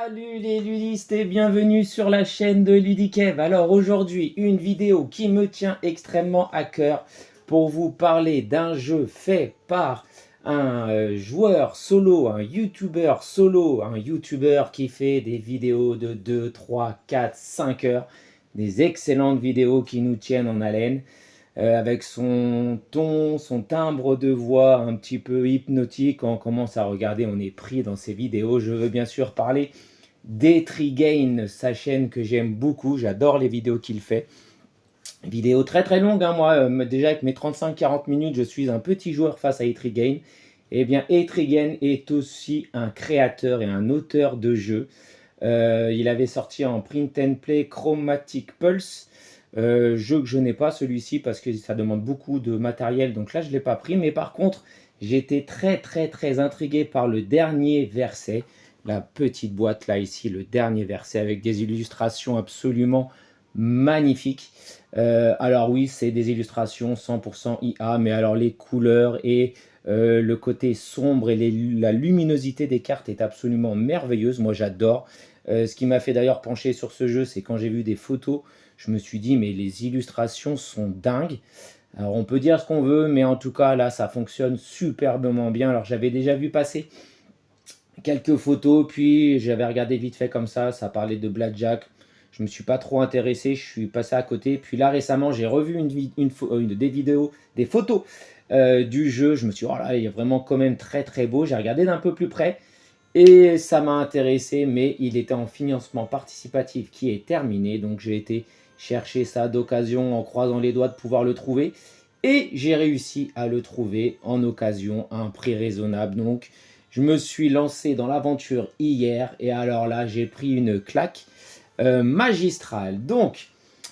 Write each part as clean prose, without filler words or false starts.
Salut les ludistes et bienvenue sur la chaîne de Ludikev. Alors aujourd'hui, une vidéo qui me tient extrêmement à cœur pour vous parler d'un jeu fait par un joueur solo, un youtubeur solo, un youtubeur qui fait des vidéos de 2, 3, 4, 5 heures, des excellentes vidéos qui nous tiennent en haleine. Avec son ton, son timbre de voix un petit peu hypnotique. Quand on commence à regarder, on est pris dans ses vidéos. Je veux bien sûr parler d'Etrigain, sa chaîne que j'aime beaucoup. J'adore les vidéos qu'il fait. Vidéo très très longue, hein, moi, déjà avec mes 35-40 minutes, je suis un petit joueur face à Etrigain. Eh bien, Etrigain est aussi un créateur et un auteur de jeux. Il avait sorti en print and play Chromatic Pulse. Jeu que je n'ai pas celui-ci parce que ça demande beaucoup de matériel, donc là je ne l'ai pas pris. Mais par contre, j'étais très très très intrigué par le dernier verset, la petite boîte là ici, le dernier verset avec des illustrations absolument magnifiques. Alors oui, c'est des illustrations 100% IA, mais alors les couleurs et le côté sombre et la luminosité des cartes est absolument merveilleuse. Moi j'adore. Ce qui m'a fait d'ailleurs pencher sur ce jeu, c'est quand j'ai vu des photos, je me suis dit mais les illustrations sont dingues. Alors on peut dire ce qu'on veut, mais en tout cas là ça fonctionne superbement bien. Alors j'avais déjà vu passer quelques photos, puis j'avais regardé vite fait comme ça parlait de Blackjack. Je me suis pas trop intéressé, je suis passé à côté. Puis là récemment j'ai revu des vidéos, des photos du jeu. Je me suis dit oh là il est vraiment quand même très très beau. J'ai regardé d'un peu plus près. Et ça m'a intéressé, mais il était en financement participatif qui est terminé. Donc j'ai été chercher ça d'occasion en croisant les doigts de pouvoir le trouver. Et j'ai réussi à le trouver en occasion à un prix raisonnable. Donc je me suis lancé dans l'aventure hier. Et alors là, j'ai pris une claque magistrale. Donc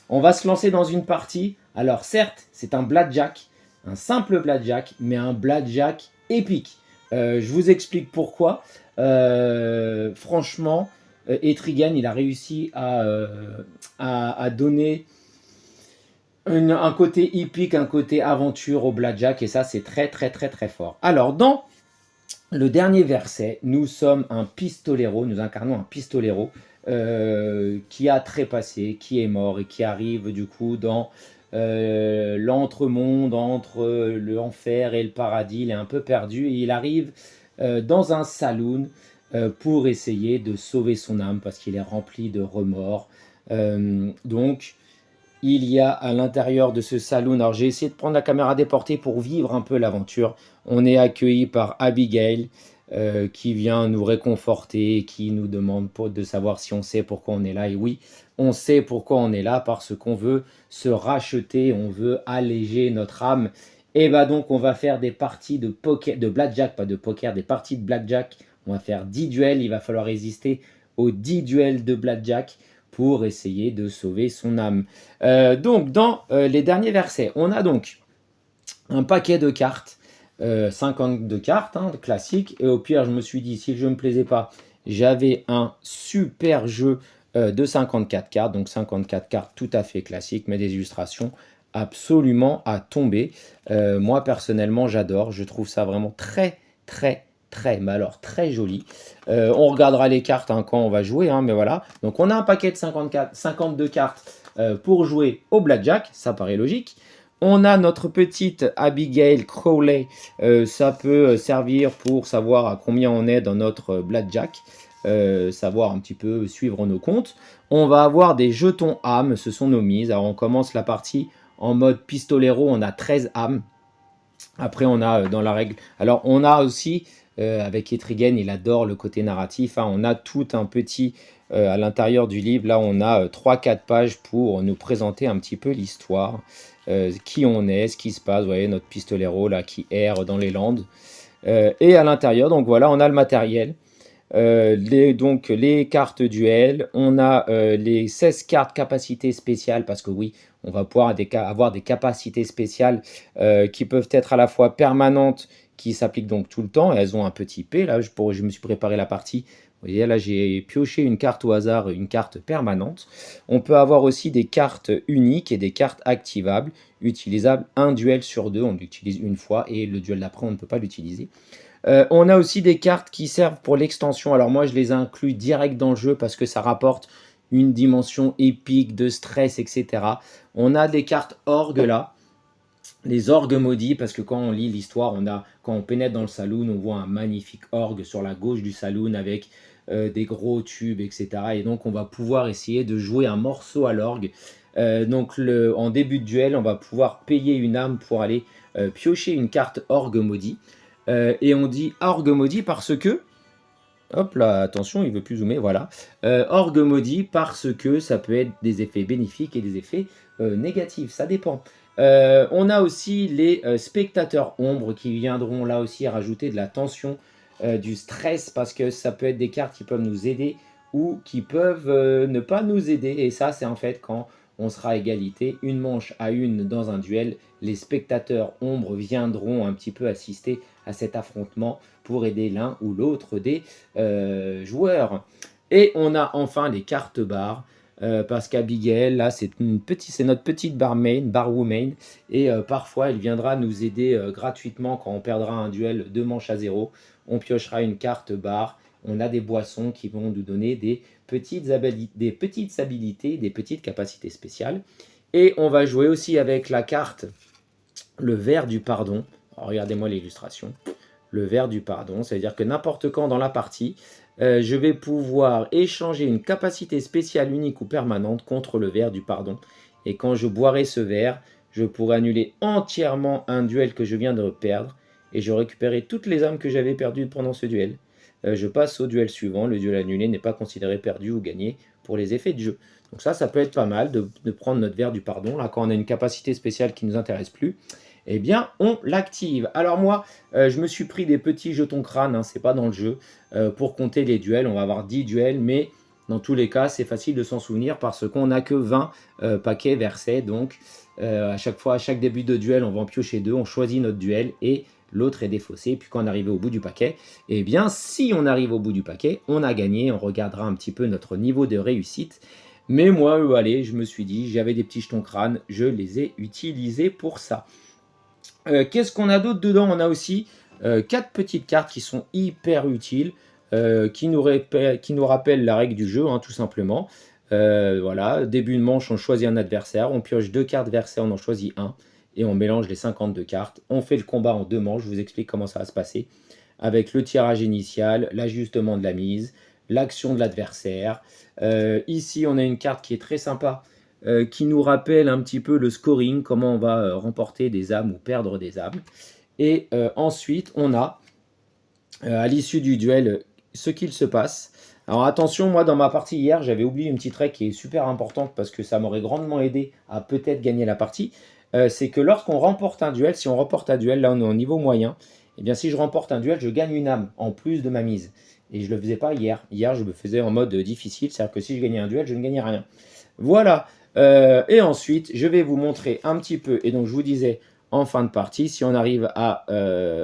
on va se lancer dans une partie. Alors certes, c'est un blackjack, un simple blackjack, mais un blackjack épique. Je vous explique pourquoi. Franchement, Etrigan, il a réussi à donner un côté hippique, un côté aventure au blackjack, et ça, c'est très, très, très, très fort. Alors, dans le dernier verset, nous sommes un pistolero, nous incarnons un pistolero qui a trépassé, qui est mort et qui arrive du coup dans l'entremonde entre l'enfer et le paradis. Il est un peu perdu et il arrive dans un saloon pour essayer de sauver son âme parce qu'il est rempli de remords. Donc, il y a à l'intérieur de ce saloon, alors j'ai essayé de prendre la caméra déportée pour vivre un peu l'aventure. On est accueilli par Abigail qui vient nous réconforter, qui nous demande de savoir si on sait pourquoi on est là. Et oui, on sait pourquoi on est là, parce qu'on veut se racheter, on veut alléger notre âme. Et bah donc on va faire des parties de poker, de blackjack, pas de poker, des parties de blackjack. On va faire 10 duels, il va falloir résister aux 10 duels de blackjack pour essayer de sauver son âme. Donc dans les derniers versets, on a donc un paquet de cartes, 52 cartes, hein, classiques, et au pire je me suis dit si le jeu ne me plaisait pas, j'avais un super jeu de 54 cartes, donc 54 cartes tout à fait classiques, mais des illustrations absolument à tomber. Moi personnellement j'adore, je trouve ça vraiment très très très, mais alors très joli. On regardera les cartes hein, quand on va jouer, hein, mais voilà. Donc on a un paquet de 52 cartes pour jouer au blackjack, ça paraît logique. On a notre petite Abigail Crowley, ça peut servir pour savoir à combien on est dans notre blackjack, savoir un petit peu suivre nos comptes. On va avoir des jetons âmes, ce sont nos mises. Alors on commence la partie en mode pistolero, on a 13 âmes. Après on a dans la règle, alors on a aussi avec Etrigan, il adore le côté narratif, hein, on a tout un petit à l'intérieur du livre, là on a 3-4 pages pour nous présenter un petit peu l'histoire, qui on est, ce qui se passe, vous voyez notre pistolero là qui erre dans les landes, et à l'intérieur donc voilà on a le matériel, donc les cartes duel, on a les 16 cartes capacités spéciales, parce que oui, on va pouvoir avoir des capacités spéciales qui peuvent être à la fois permanentes, qui s'appliquent donc tout le temps, et elles ont un petit P, là je me suis préparé la partie, vous voyez là j'ai pioché une carte au hasard, une carte permanente. On peut avoir aussi des cartes uniques et des cartes activables, utilisables un duel sur deux, on l'utilise une fois, et le duel d'après on ne peut pas l'utiliser. On a aussi des cartes qui servent pour l'extension. Alors moi, je les inclus direct dans le jeu parce que ça rapporte une dimension épique de stress, etc. On a des cartes orgues là, les orgues maudits, parce que quand on lit l'histoire, quand on pénètre dans le saloon, on voit un magnifique orgue sur la gauche du saloon avec des gros tubes, etc. Et donc on va pouvoir essayer de jouer un morceau à l'orgue. Donc en début de duel, on va pouvoir payer une âme pour aller piocher une carte orgue maudit. Et on dit orgue maudit parce que, hop là, attention, il veut plus zoomer, voilà. Orgue maudit parce que ça peut être des effets bénéfiques et des effets négatifs, ça dépend. On a aussi les spectateurs ombres qui viendront là aussi rajouter de la tension, du stress, parce que ça peut être des cartes qui peuvent nous aider ou qui peuvent ne pas nous aider. Et ça, c'est en fait quand on sera à égalité, une manche à une dans un duel, les spectateurs ombres viendront un petit peu assister à cet affrontement pour aider l'un ou l'autre des joueurs. Et on a enfin les cartes barres, parce qu'Abigail, là, c'est notre petite barwoman, et parfois elle viendra nous aider gratuitement quand on perdra un duel 2 manches à 0. On piochera une carte barre. On a des boissons qui vont nous donner des petites habilités, des petites capacités spéciales. Et on va jouer aussi avec la carte le verre du pardon. Alors, regardez-moi l'illustration. Le verre du pardon, c'est-à-dire que n'importe quand dans la partie, je vais pouvoir échanger une capacité spéciale unique ou permanente contre le verre du pardon. Et quand je boirai ce verre, je pourrai annuler entièrement un duel que je viens de perdre et je récupérerai toutes les âmes que j'avais perdues pendant ce duel. Je passe au duel suivant. Le duel annulé n'est pas considéré perdu ou gagné pour les effets de jeu. Donc ça peut être pas mal de prendre notre verre du pardon. Là, quand on a une capacité spéciale qui ne nous intéresse plus, eh bien, on l'active. Alors moi, je me suis pris des petits jetons crâne, hein, c'est pas dans le jeu, pour compter les duels. On va avoir 10 duels, mais dans tous les cas, c'est facile de s'en souvenir parce qu'on n'a que 20 paquets versés. Donc, à chaque fois, à chaque début de duel, on va en piocher 2, on choisit notre duel et l'autre est défaussé. Puis quand on arrive au bout du paquet, eh bien, si on arrive au bout du paquet, on a gagné. On regardera un petit peu notre niveau de réussite. Mais moi, allez, je me suis dit, j'avais des petits jetons crâne, je les ai utilisés pour ça. Qu'est-ce qu'on a d'autre dedans? On a aussi 4 petites cartes qui sont hyper utiles, qui nous rappellent la règle du jeu, hein, tout simplement. Voilà, début de manche, on choisit un adversaire, on pioche 2 cartes versées, on en choisit un, et on mélange les 52 cartes. On fait le combat en 2 manches, je vous explique comment ça va se passer, avec le tirage initial, l'ajustement de la mise, l'action de l'adversaire. Ici, on a une carte qui est très sympa, qui nous rappelle un petit peu le scoring, comment on va remporter des âmes ou perdre des âmes. Et ensuite, on a, à l'issue du duel, ce qu'il se passe. Alors attention, moi dans ma partie hier, j'avais oublié une petite règle qui est super importante parce que ça m'aurait grandement aidé à peut-être gagner la partie. C'est que lorsqu'on remporte un duel, si on remporte un duel, là on est au niveau moyen, et bien si je remporte un duel, je gagne une âme en plus de ma mise. Et je ne le faisais pas hier. Hier, je me faisais en mode difficile, c'est-à-dire que si je gagnais un duel, je ne gagnais rien. Voilà. Et ensuite, je vais vous montrer un petit peu. Et donc, je vous disais, en fin de partie, si on arrive à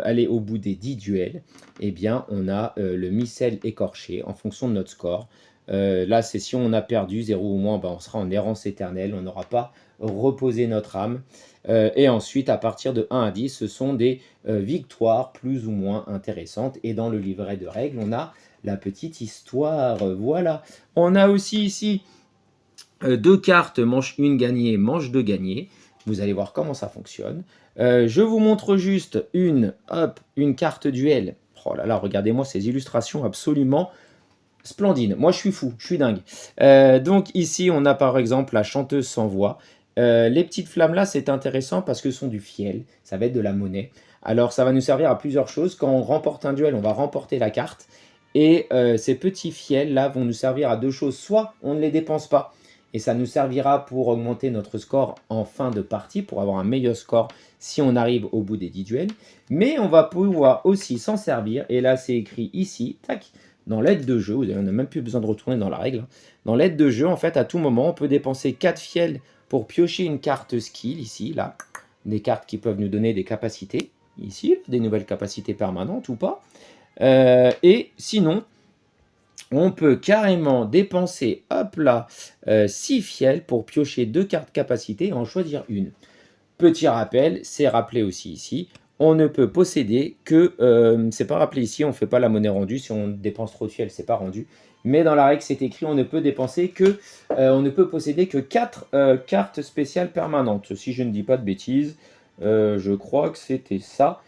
aller au bout des 10 duels, eh bien, on a le missel écorché en fonction de notre score. Là, c'est si on a perdu 0 ou moins, ben, on sera en errance éternelle. On n'aura pas reposé notre âme. Et ensuite, à partir de 1 à 10, ce sont des victoires plus ou moins intéressantes. Et dans le livret de règles, on a la petite histoire. Voilà. On a aussi ici 2 cartes, manche 1 gagnée, manche 2 gagnée. Vous allez voir comment ça fonctionne. Je vous montre juste une carte duel. Oh là là, regardez-moi ces illustrations absolument splendides. Moi, je suis fou, je suis dingue. Donc ici, on a par exemple la chanteuse sans voix. Les petites flammes là, c'est intéressant parce que ce sont du fiel. Ça va être de la monnaie. Alors, ça va nous servir à plusieurs choses. Quand on remporte un duel, on va remporter la carte. Et ces petits fiels là vont nous servir à 2 choses. Soit on ne les dépense pas, et ça nous servira pour augmenter notre score en fin de partie, pour avoir un meilleur score si on arrive au bout des 10 duels. Mais on va pouvoir aussi s'en servir, et là c'est écrit ici, tac, dans l'aide de jeu, on n'a même plus besoin de retourner dans la règle. Dans l'aide de jeu, en fait, à tout moment, on peut dépenser 4 fiels pour piocher une carte skill, ici, là, des cartes qui peuvent nous donner des capacités, ici, des nouvelles capacités permanentes ou pas. Et sinon, on peut carrément dépenser, hop là, 6 fiels pour piocher 2 cartes capacité et en choisir une. Petit rappel, c'est rappelé aussi ici, on ne peut posséder que, c'est pas rappelé ici, on ne fait pas la monnaie rendue, si on dépense trop de fiel, c'est pas rendu. Mais dans la règle, c'est écrit, on ne peut dépenser que, on ne peut posséder que 4 cartes spéciales permanentes. Si je ne dis pas de bêtises, je crois que c'était ça.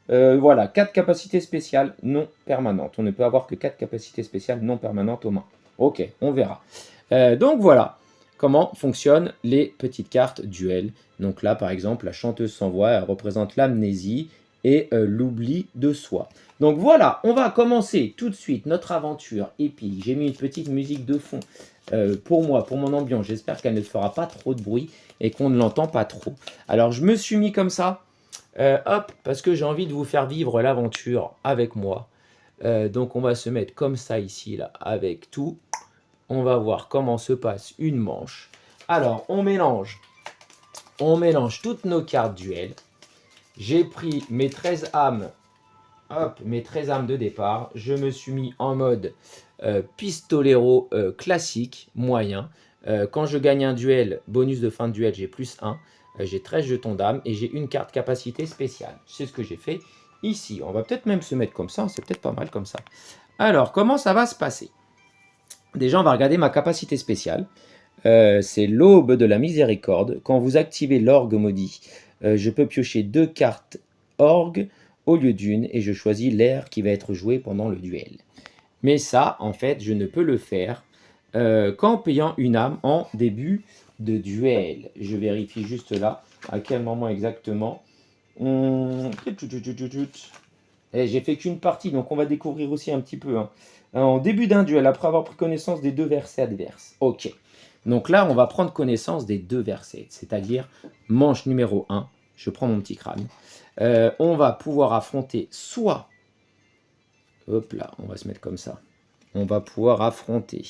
Voilà, 4 capacités spéciales non permanentes. On ne peut avoir que 4 capacités spéciales non permanentes aux mains. Ok, on verra. Donc voilà comment fonctionnent les petites cartes duel. Donc là, par exemple, la chanteuse sans voix, elle représente l'amnésie et l'oubli de soi. Donc voilà, on va commencer tout de suite notre aventure épique. J'ai mis une petite musique de fond pour moi, pour mon ambiance. J'espère qu'elle ne fera pas trop de bruit et qu'on ne l'entend pas trop. Alors je me suis mis comme ça, hop, parce que j'ai envie de vous faire vivre l'aventure avec moi. Donc on va se mettre comme ça ici, là, avec tout. On va voir comment se passe une manche. Alors, on mélange toutes nos cartes duel. J'ai pris mes 13 âmes, hop, mes 13 âmes de départ. Je me suis mis en mode pistolero classique, moyen. Quand je gagne un duel, bonus de fin de duel, j'ai plus 1. J'ai 13 jetons d'âme et j'ai une carte capacité spéciale. C'est ce que j'ai fait ici. On va peut-être même se mettre comme ça, c'est peut-être pas mal comme ça. Alors, comment ça va se passer? Déjà, on va regarder ma capacité spéciale. C'est l'aube de la miséricorde. Quand vous activez l'orgue maudit, je peux piocher 2 cartes orgue au lieu d'une et je choisis l'air qui va être joué pendant le duel. Mais ça, en fait, je ne peux le faire qu'en payant une âme en début de duel. Je vérifie juste là à quel moment exactement. J'ai fait qu'une partie, donc on va découvrir aussi un petit peu. En début d'un duel, après avoir pris connaissance des 2 versets adverses. Ok. Donc là, on va prendre connaissance des 2 versets, c'est-à-dire manche numéro 1. Je prends mon petit crâne. On va pouvoir affronter soit... Hop là, on va se mettre comme ça. On va pouvoir affronter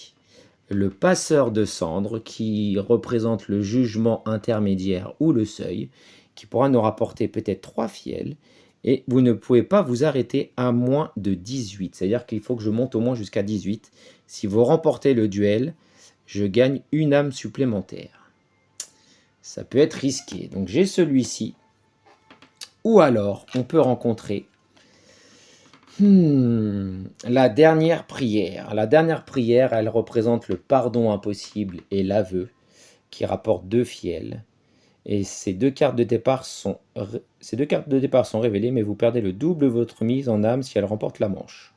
le passeur de cendres qui représente le jugement intermédiaire ou le seuil, qui pourra nous rapporter peut-être 3 fiels. Et vous ne pouvez pas vous arrêter à moins de 18. C'est-à-dire qu'il faut que je monte au moins jusqu'à 18. Si vous remportez le duel, je gagne une âme supplémentaire. Ça peut être risqué. Donc j'ai celui-ci. Ou alors, on peut rencontrer la dernière prière. La dernière prière, elle représente le pardon impossible et l'aveu, qui rapporte 2 fiels. Et ces 2 cartes de départ sont révélées, mais vous perdez le double de votre mise en âme si elle remporte la manche.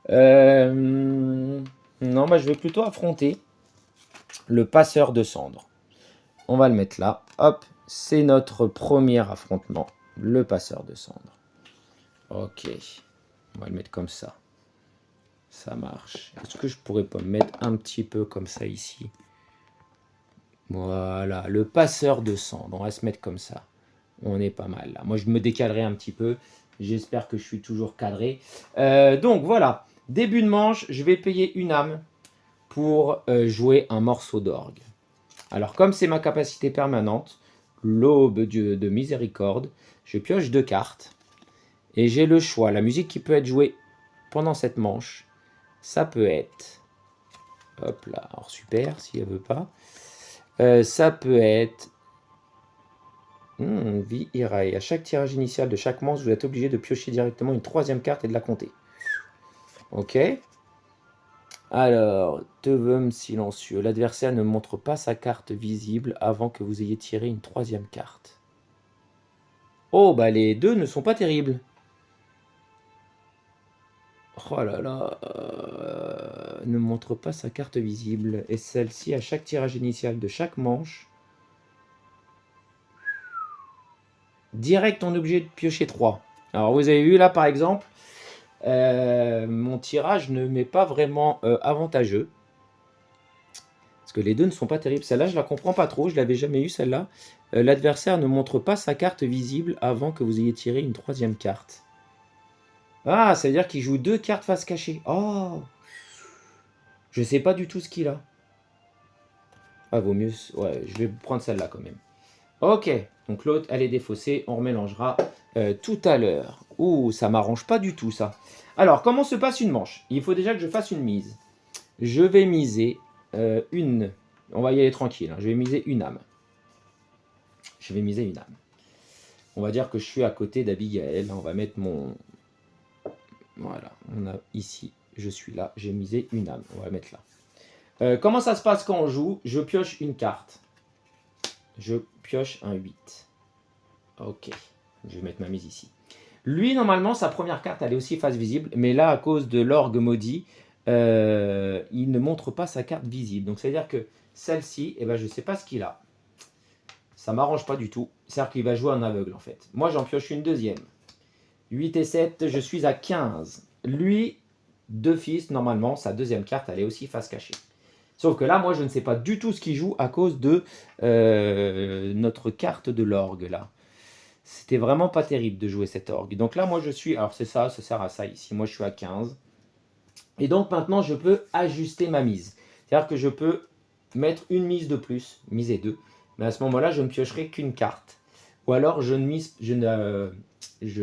Non, bah, je vais plutôt affronter le passeur de cendres. On va le mettre là. Hop, c'est notre premier affrontement, le passeur de cendres. Ok, on va le mettre comme ça. Ça marche. Est-ce que je pourrais pas me mettre un petit peu comme ça ici? Voilà, le passeur de cendres. On va se mettre comme ça. On est pas mal là. Moi, je me décalerai un petit peu. J'espère que je suis toujours cadré. Donc voilà, début de manche, je vais payer une âme pour jouer un morceau d'orgue. Alors, comme c'est ma capacité permanente, l'aube de miséricorde, je pioche 2 cartes. Et j'ai le choix. La musique qui peut être jouée pendant cette manche, ça peut être... Hop là, alors super, si elle veut pas. Ça peut être... Vie Irae. À chaque tirage initial de chaque manche, vous êtes obligé de piocher directement une 3e carte et de la compter. Ok. Alors, Tevum silencieux. L'adversaire ne montre pas sa carte visible avant que vous ayez tiré une 3e carte. Oh, bah les 2 ne sont pas terribles. Oh là là, ne montre pas sa carte visible. Et celle-ci, à chaque tirage initial de chaque manche, direct, on est obligé de piocher 3. Alors, vous avez vu là, par exemple, mon tirage ne m'est pas vraiment avantageux. Parce que les 2 ne sont pas terribles. Celle-là, je la comprends pas trop. Je l'avais jamais eu, celle-là. L'adversaire ne montre pas sa carte visible avant que vous ayez tiré une 3e carte. Ah, ça veut dire qu'il joue 2 cartes face cachée. Oh! Je sais pas du tout ce qu'il a. Ah, vaut mieux... Ouais, je vais prendre celle-là quand même. Ok, donc l'autre, elle est défaussée. On remélangera tout à l'heure. Ouh, ça m'arrange pas du tout, ça. Alors, comment se passe une manche? Il faut déjà que je fasse une mise. Je vais miser une... On va y aller tranquille. Hein. Je vais miser une âme. je vais miser une âme. On va dire que je suis à côté d'Abigail. On va mettre mon... Voilà, on a ici, je suis là, j'ai misé une âme. On va mettre là. Comment ça se passe quand on joue? Je pioche une carte. Je pioche un 8. Ok, je vais mettre ma mise ici. Lui, normalement, sa première carte, elle est aussi face visible. Mais là, à cause de l'orgue maudit, il ne montre pas sa carte visible. Donc, c'est-à-dire que celle-ci, eh ben, je ne sais pas ce qu'il a. Ça ne m'arrange pas du tout. C'est-à-dire qu'il va jouer en aveugle, en fait. Moi, j'en pioche une deuxième. 8 et 7, je suis à 15. Lui, deux fils, normalement, sa deuxième carte, elle est aussi face cachée. Sauf que là, moi, je ne sais pas du tout ce qu'il joue à cause de notre carte de l'orgue, là. C'était vraiment pas terrible de jouer cette orgue. Donc là, moi, je suis... Alors, c'est ça sert à ça ici. Moi, je suis à 15. Et donc, maintenant, je peux ajuster ma mise. C'est-à-dire que je peux mettre une mise de plus, miser 2. Mais à ce moment-là, je ne piocherai qu'une carte. Ou alors, je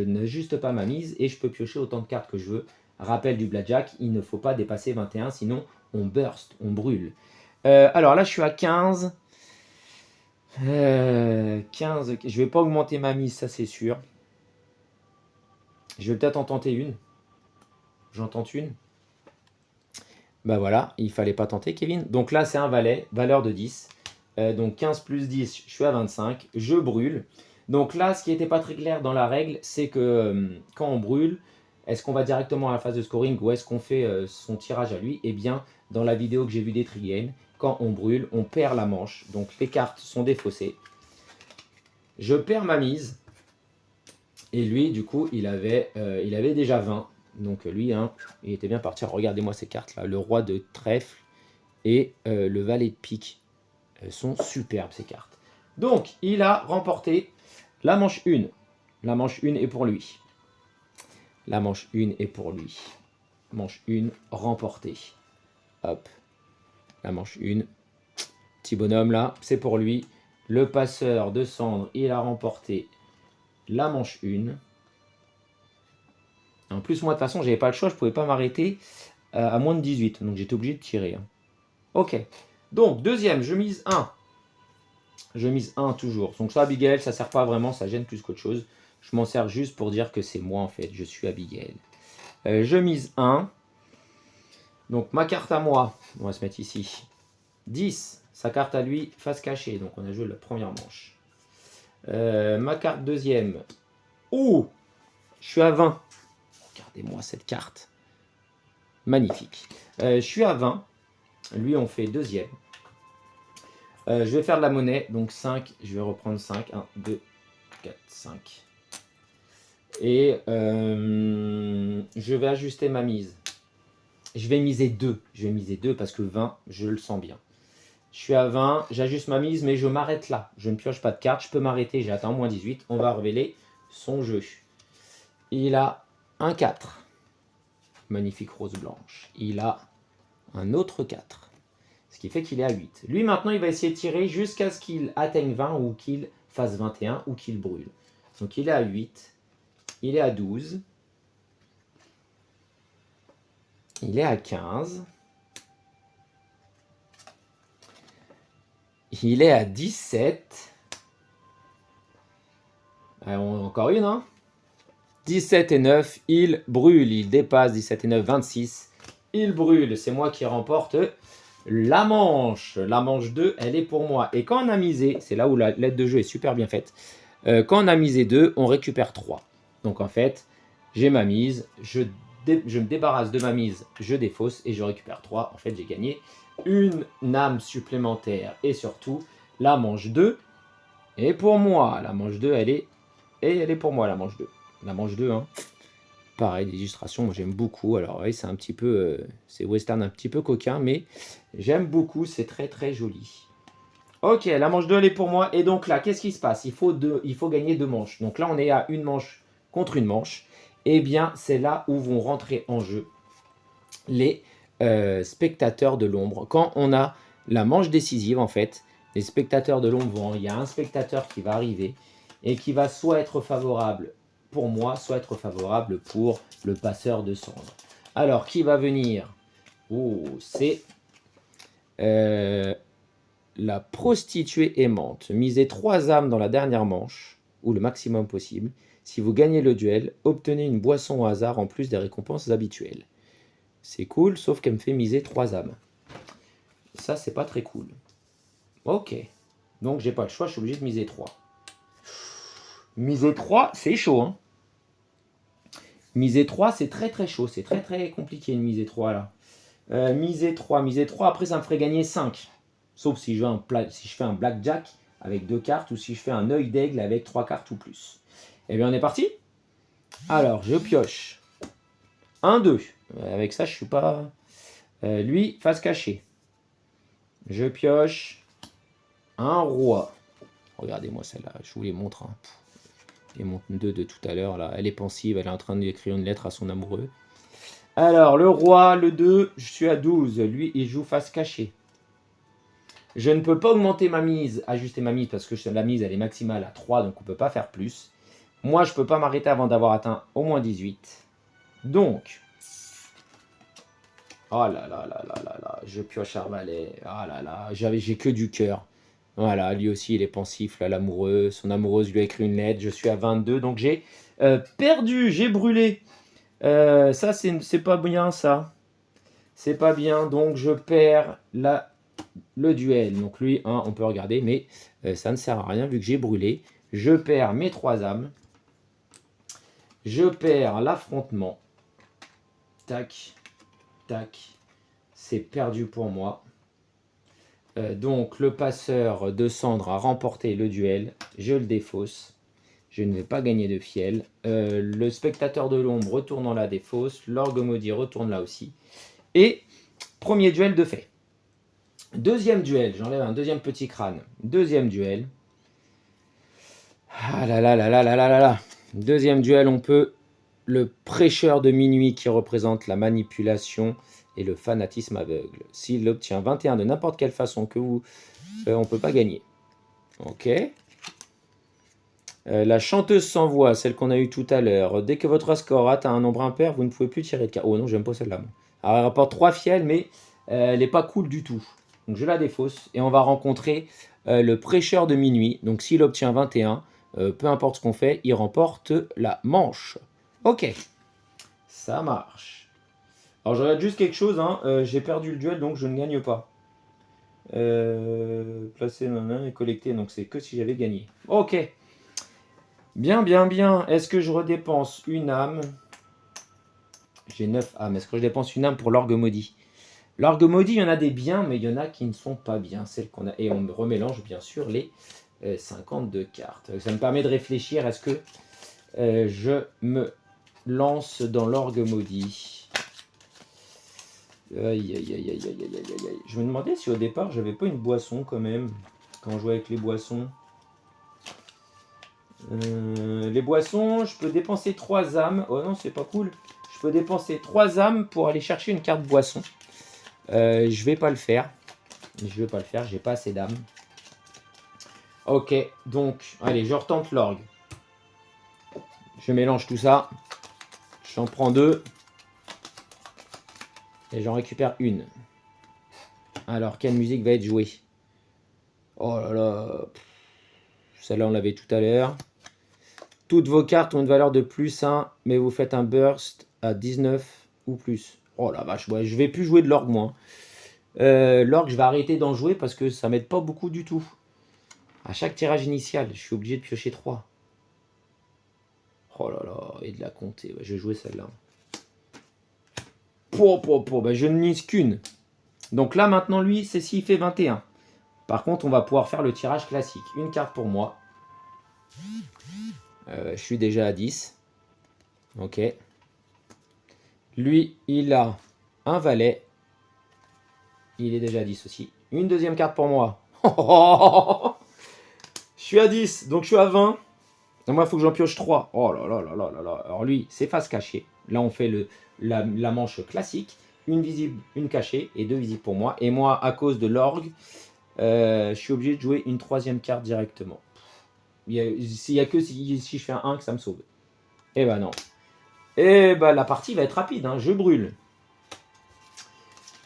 n'ajuste pas ma mise et je peux piocher autant de cartes que je veux. Rappel du blackjack, il ne faut pas dépasser 21, sinon on burst, on brûle. Alors là, je suis à 15. 15, je vais pas augmenter ma mise, ça c'est sûr. Je vais peut-être en tenter une. J'en tente une. Bah voilà, il fallait pas tenter, Kevin. Donc là, c'est un valet, valeur de 10. Donc 15 plus 10, je suis à 25. Je brûle. Donc là, ce qui n'était pas très clair dans la règle, c'est que quand on brûle, est-ce qu'on va directement à la phase de scoring ou est-ce qu'on fait son tirage à lui? Eh bien, dans la vidéo que j'ai vue des Trigames, quand on brûle, on perd la manche. Donc les cartes sont défaussées. Je perds ma mise. Et lui, du coup, il avait déjà 20. Donc lui, hein, il était bien parti. Regardez-moi ces cartes-là. Le roi de trèfle et le valet de pique. Elles sont superbes, ces cartes. Donc, il a remporté la manche 1. La manche 1 est pour lui. La manche 1 est pour lui. Manche 1 remportée. Hop. La manche 1. Petit bonhomme là, c'est pour lui. Le passeur de cendre, il a remporté la manche 1. En plus, moi, de toute façon, j'avais pas le choix. Je pouvais pas m'arrêter à moins de 18. Donc, j'étais obligé de tirer. Hein. Ok. Donc, deuxième, je mise 1. Je mise 1 toujours. Donc, ça, Abigail, ça sert pas vraiment. Ça gêne plus qu'autre chose. Je m'en sers juste pour dire que c'est moi, en fait. Je suis Abigail. Je mise 1. Donc, ma carte à moi, on va se mettre ici. 10. Sa carte à lui, face cachée. Donc, on a joué la première manche. Ma carte deuxième. Oh, je suis à 20. Regardez-moi cette carte. Magnifique. Je suis à 20. Lui, on fait deuxième. Je vais faire de la monnaie. Donc 5. Je vais reprendre 5. 1, 2, 4, 5. Et je vais ajuster ma mise. Je vais miser 2. Je vais miser 2 parce que 20, je le sens bien. Je suis à 20. J'ajuste ma mise, mais je m'arrête là. Je ne pioche pas de carte. Je peux m'arrêter. J'ai atteint moins 18. On va révéler son jeu. Il a un 4. Magnifique rose blanche. Il a un autre 4. Ce qui fait qu'il est à 8. Lui, maintenant, il va essayer de tirer jusqu'à ce qu'il atteigne 20 ou qu'il fasse 21 ou qu'il brûle. Donc, il est à 8. Il est à 12. Il est à 15. Il est à 17. Encore une, hein. 17 et 9, il brûle. Il dépasse 17 et 9, 26. Il brûle. C'est moi qui remporte la manche. La manche 2, elle est pour moi. Et quand on a misé, c'est là où la lettre de jeu est super bien faite. Quand on a misé 2, on récupère 3. Donc en fait, j'ai ma mise. Je me débarrasse de ma mise. Je défausse et je récupère 3. En fait, j'ai gagné une âme supplémentaire. Et surtout, la manche 2 est pour moi. La manche 2, elle est pour moi, la manche 2. La manche 2, hein. Pareil, l'illustration, moi j'aime beaucoup. Alors oui, c'est un petit peu, c'est western un petit peu coquin, mais j'aime beaucoup, c'est très très joli. Ok, la manche 2, elle est pour moi. Et donc là, qu'est-ce qui se passe? Il faut gagner 2 manches. Donc là, on est à une manche contre une manche. Eh bien, c'est là où vont rentrer en jeu les spectateurs de l'ombre. Quand on a la manche décisive, en fait, les spectateurs de l'ombre il y a un spectateur qui va arriver et qui va soit être favorable pour moi, soit être favorable pour le passeur de cendre. Alors, qui va venir? Oh, c'est la prostituée aimante. Misez 3 âmes dans la dernière manche, ou le maximum possible. Si vous gagnez le duel, obtenez une boisson au hasard en plus des récompenses habituelles. C'est cool, sauf qu'elle me fait miser 3 âmes. Ça, c'est pas très cool. Ok. Donc, j'ai pas le choix, je suis obligé de miser 3. Miser 3, c'est chaud, hein. Miser 3, c'est très très chaud. C'est très très compliqué de miser 3 là. Miser 3, après ça me ferait gagner 5. Sauf si je fais un blackjack avec 2 cartes ou si je fais un œil d'aigle avec 3 cartes ou plus. Eh bien, on est parti. Alors, je pioche. 1, 2. Avec ça, je suis pas... lui, face cachée. Je pioche un roi. Regardez-moi celle-là, je vous les montre. Hein. Les montre 2 de tout à l'heure. Là, elle est pensive, elle est en train d'écrire une lettre à son amoureux. Alors, le roi, le 2, je suis à 12. Lui, il joue face cachée. Je ne peux pas augmenter ma mise, ajuster ma mise, parce que la mise, elle est maximale à 3, donc on ne peut pas faire plus. Moi, je ne peux pas m'arrêter avant d'avoir atteint au moins 18. Donc, oh là là là là là là, je pioche arbalète. Ah là là, j'ai que du cœur. Voilà, lui aussi, il est pensif, là, l'amoureux. Son amoureuse lui a écrit une lettre. Je suis à 22, donc j'ai perdu, j'ai brûlé. Ça, c'est pas bien, ça. C'est pas bien, donc je perds le duel. Donc lui, hein, on peut regarder, mais ça ne sert à rien vu que j'ai brûlé. Je perds mes 3 âmes. Je perds l'affrontement. Tac, tac. C'est perdu pour moi. Donc le passeur de cendre a remporté le duel. Je le défausse. Je ne vais pas gagner de fiel. Le spectateur de l'ombre retourne dans la défausse. L'orgue maudit retourne là aussi. Et premier duel de fait. Deuxième duel. J'enlève un deuxième petit crâne. Deuxième duel. Ah là là là là là là là là. Deuxième duel, on peut... Le prêcheur de minuit qui représente la manipulation et le fanatisme aveugle. S'il obtient 21 de n'importe quelle façon que vous... on ne peut pas gagner. Ok. La chanteuse sans voix, celle qu'on a eue tout à l'heure. Dès que votre score atteint un nombre impair, vous ne pouvez plus tirer de carte. Oh non, j'aime pas celle-là. Alors, elle rapporte 3 fiels, mais elle n'est pas cool du tout. Donc, je la défausse. Et on va rencontrer le prêcheur de minuit. Donc, s'il obtient 21, peu importe ce qu'on fait, il remporte la manche. Ok. Ça marche. Alors, je regarde juste quelque chose. Hein. J'ai perdu le duel, donc je ne gagne pas. Placer et collecter, donc c'est que si j'avais gagné. Ok. Bien, bien, bien. Est-ce que je redépense une âme? J'ai 9 âmes. Est-ce que je dépense une âme pour l'orgue maudit? L'orgue maudit, il y en a des biens, mais il y en a qui ne sont pas bien. Celles qu'on a... Et on remélange bien sûr les 52 cartes. Ça me permet de réfléchir. Est-ce que je me lance dans l'orgue maudit? Aïe, aïe, aïe, aïe, aïe, aïe, aïe, aïe. Je me demandais si au départ, j'avais pas une boisson quand même, quand je jouais avec les boissons. Les boissons, je peux dépenser 3 âmes. Oh non, c'est pas cool. Je peux dépenser 3 âmes pour aller chercher une carte boisson. Je vais pas le faire. Je vais pas le faire, j'ai pas assez d'âmes. Ok, donc, allez, je retente l'orgue. Je mélange tout ça. J'en prends 2. Et j'en récupère une. Alors, quelle musique va être jouée? Oh là là. Celle-là, on l'avait tout à l'heure. Toutes vos cartes ont une valeur de plus 1, mais vous faites un burst à 19 ou plus. Oh la vache, ouais, je vais plus jouer de l'orgue, moi. L'orgue, je vais arrêter d'en jouer parce que ça m'aide pas beaucoup du tout. À chaque tirage initial, je suis obligé de piocher 3. Oh là là, et de la compter. Je vais jouer celle-là. Bah, je ne mise qu'une. Donc là, maintenant, lui, c'est s'il fait 21. Par contre, on va pouvoir faire le tirage classique. Une carte pour moi. Je suis déjà à 10. Ok. Lui, il a un valet. Il est déjà à 10 aussi. Une deuxième carte pour moi. Je suis à 10, donc je suis à 20. Donc moi, il faut que j'en pioche 3. Oh là là là là là là. Alors lui, c'est face cachée. Là, on fait la manche classique. Une visible, une cachée et 2 visibles pour moi. Et moi, à cause de l'orgue, je suis obligé de jouer une 3e carte directement. Il n'y a que si je fais un 1 que ça me sauve. Eh ben non. La partie va être rapide. Hein. Je brûle.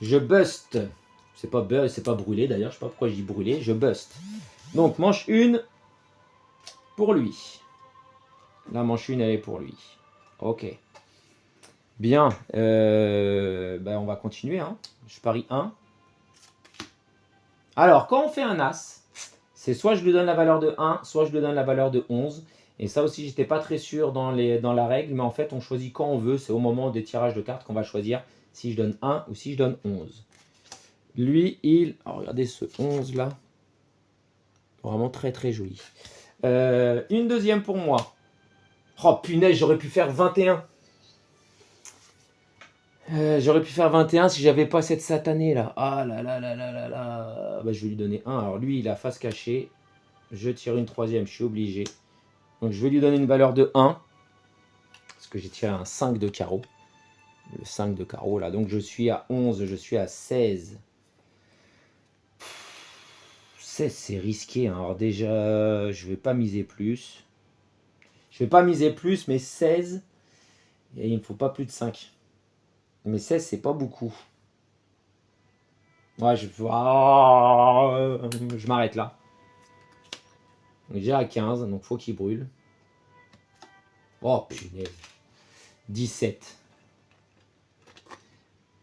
Je buste. C'est pas brûlé d'ailleurs, je sais pas pourquoi je dis brûlé, je bust. Donc manche 1 pour lui. La manche 1 elle est pour lui. Ok. Bien. On va continuer. Hein. Je parie 1. Alors quand on fait un As, c'est soit je lui donne la valeur de 1, soit je lui donne la valeur de 11. Et ça aussi, j'étais pas très sûr dans la règle, mais en fait, on choisit quand on veut. C'est au moment des tirages de cartes qu'on va choisir si je donne 1 ou si je donne 11. Lui, alors, regardez ce 11 là. Vraiment très très joli. Une deuxième pour moi. Oh punaise, j'aurais pu faire 21. J'aurais pu faire 21 si j'avais pas cette satanée là. Ah là là là là là là. Bah, je vais lui donner 1. Alors lui, il a face cachée. Je tire une troisième, je suis obligé. Donc je vais lui donner une valeur de 1. Parce que j'ai tiré un 5 de carreau. Le 5 de carreau là. Donc je suis à 11, je suis à 16. 16 c'est risqué. Hein. Alors déjà, je vais pas miser plus. Je vais pas miser plus, mais 16. Et il me faut pas plus de 5. Mais 16 c'est pas beaucoup. Ouais, je m'arrête là. Donc déjà à 15, donc faut qu'il brûle. Oh punaise. 17.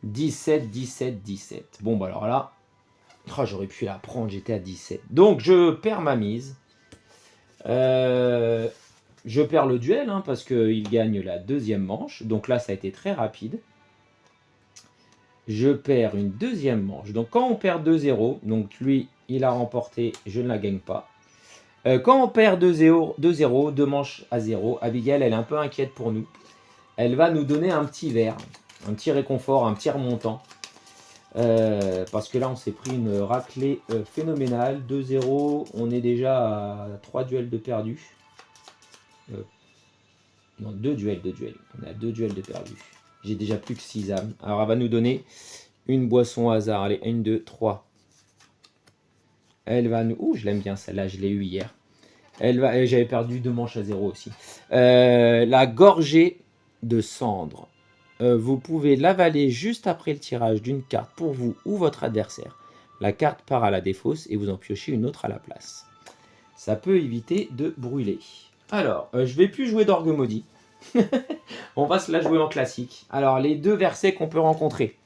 17, 17, 17. Bon, bah alors là, j'aurais pu la prendre, j'étais à 17. Donc, je perds ma mise. Je perds le duel, hein, parce qu'il gagne la deuxième manche. Donc là, ça a été très rapide. Je perds une deuxième manche. Donc, quand on perd 2-0, donc lui, il a remporté, je ne la gagne pas. Quand on perd 2-0, 2 manches à 0, Abigail, elle est un peu inquiète pour nous. Elle va nous donner un petit verre, un petit réconfort, un petit remontant. Parce que là, on s'est pris une raclée phénoménale. 2-0, on est déjà à 3 duels de perdus. Non, 2 duels. On est à 2 duels de perdus. J'ai déjà plus que 6 âmes. Alors, elle va nous donner une boisson au hasard. Allez, 1, 2, 3. Elle va nous... Ouh, je l'aime bien celle-là, je l'ai eu hier. J'avais perdu 2 manches à 0 aussi. La gorgée de cendre. Vous pouvez l'avaler juste après le tirage d'une carte pour vous ou votre adversaire. La carte part à la défausse et vous en piochez une autre à la place. Ça peut éviter de brûler. Alors, je vais plus jouer d'orgue maudit. On va se la jouer en classique. Alors, les deux versets qu'on peut rencontrer.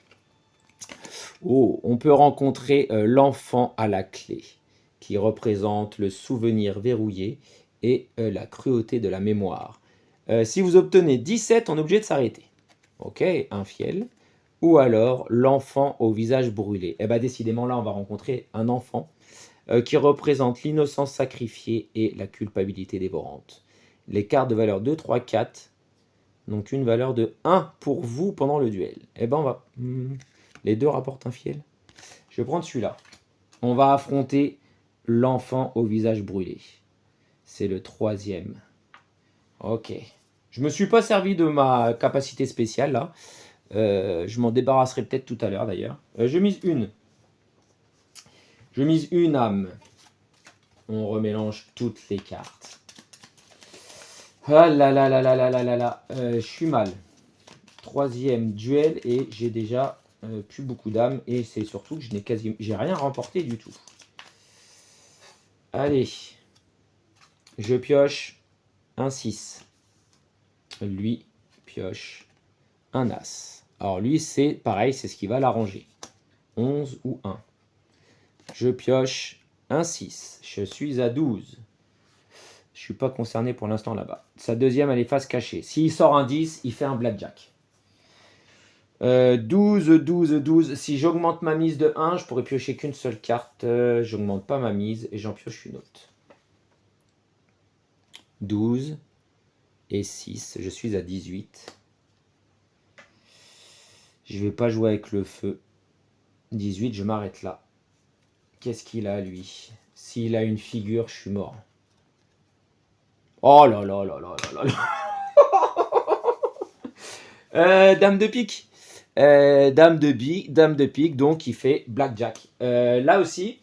Oh, on peut rencontrer l'enfant à la clé, qui représente le souvenir verrouillé et la cruauté de la mémoire. Si vous obtenez 17, on est obligé de s'arrêter. Ok, un fiel. Ou alors l'enfant au visage brûlé. Eh bien, décidément, là, on va rencontrer un enfant qui représente l'innocence sacrifiée et la culpabilité dévorante. Les cartes de valeur 2, 3, 4. Donc, une valeur de 1 pour vous pendant le duel. Eh bien, on va... Les deux rapportent un fiel. Je vais prendre celui-là. On va affronter l'enfant au visage brûlé. C'est le troisième. Ok. Je me suis pas servi de ma capacité spéciale là. Je m'en débarrasserai peut-être tout à l'heure d'ailleurs. Je mise une. Je mise une âme. On remélange toutes les cartes. Ah là là là là là là là là. Je suis mal. Troisième duel et j'ai déjà plus beaucoup d'âmes. Et c'est surtout que j'ai rien remporté du tout. Allez. Je pioche un 6. Lui pioche un As. Alors lui, c'est pareil, c'est ce qui va l'arranger. 11 ou 1. Je pioche un 6. Je suis à 12. Je suis pas concerné pour l'instant là-bas. Sa deuxième, elle est face cachée. S'il sort un 10, il fait un blackjack. 12, 12, 12. Si j'augmente ma mise de 1, je pourrais piocher qu'une seule carte. J'augmente pas ma mise et j'en pioche une autre. 12 et 6. Je suis à 18. Je vais pas jouer avec le feu. 18, je m'arrête là. Qu'est-ce qu'il a, lui? S'il a une figure, je suis mort. Oh là là là là là là. Dame de pique. Dame de pique, donc il fait blackjack. Là aussi,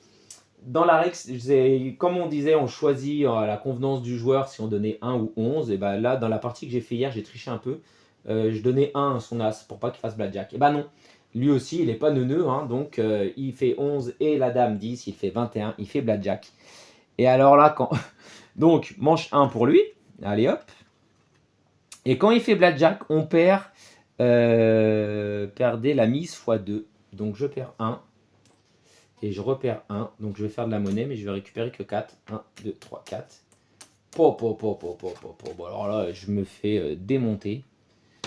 dans la règle, comme on disait, on choisit à la convenance du joueur si on donnait 1 ou 11. Et ben là, dans la partie que j'ai fait hier, j'ai triché un peu. Je donnais 1 à son as pour pas qu'il fasse blackjack. Et ben non. Lui aussi, il n'est pas neuneux, hein, donc il fait 11 et la dame 10, il fait 21, il fait blackjack. Et alors là, quand... donc, manche 1 pour lui. Allez hop. Et quand il fait blackjack, on perdait la mise x2. Donc je perds 1. Et je repère 1. Donc je vais faire de la monnaie, mais je vais récupérer que 4. 1, 2, 3, 4. Bon, alors là, je me fais démonter.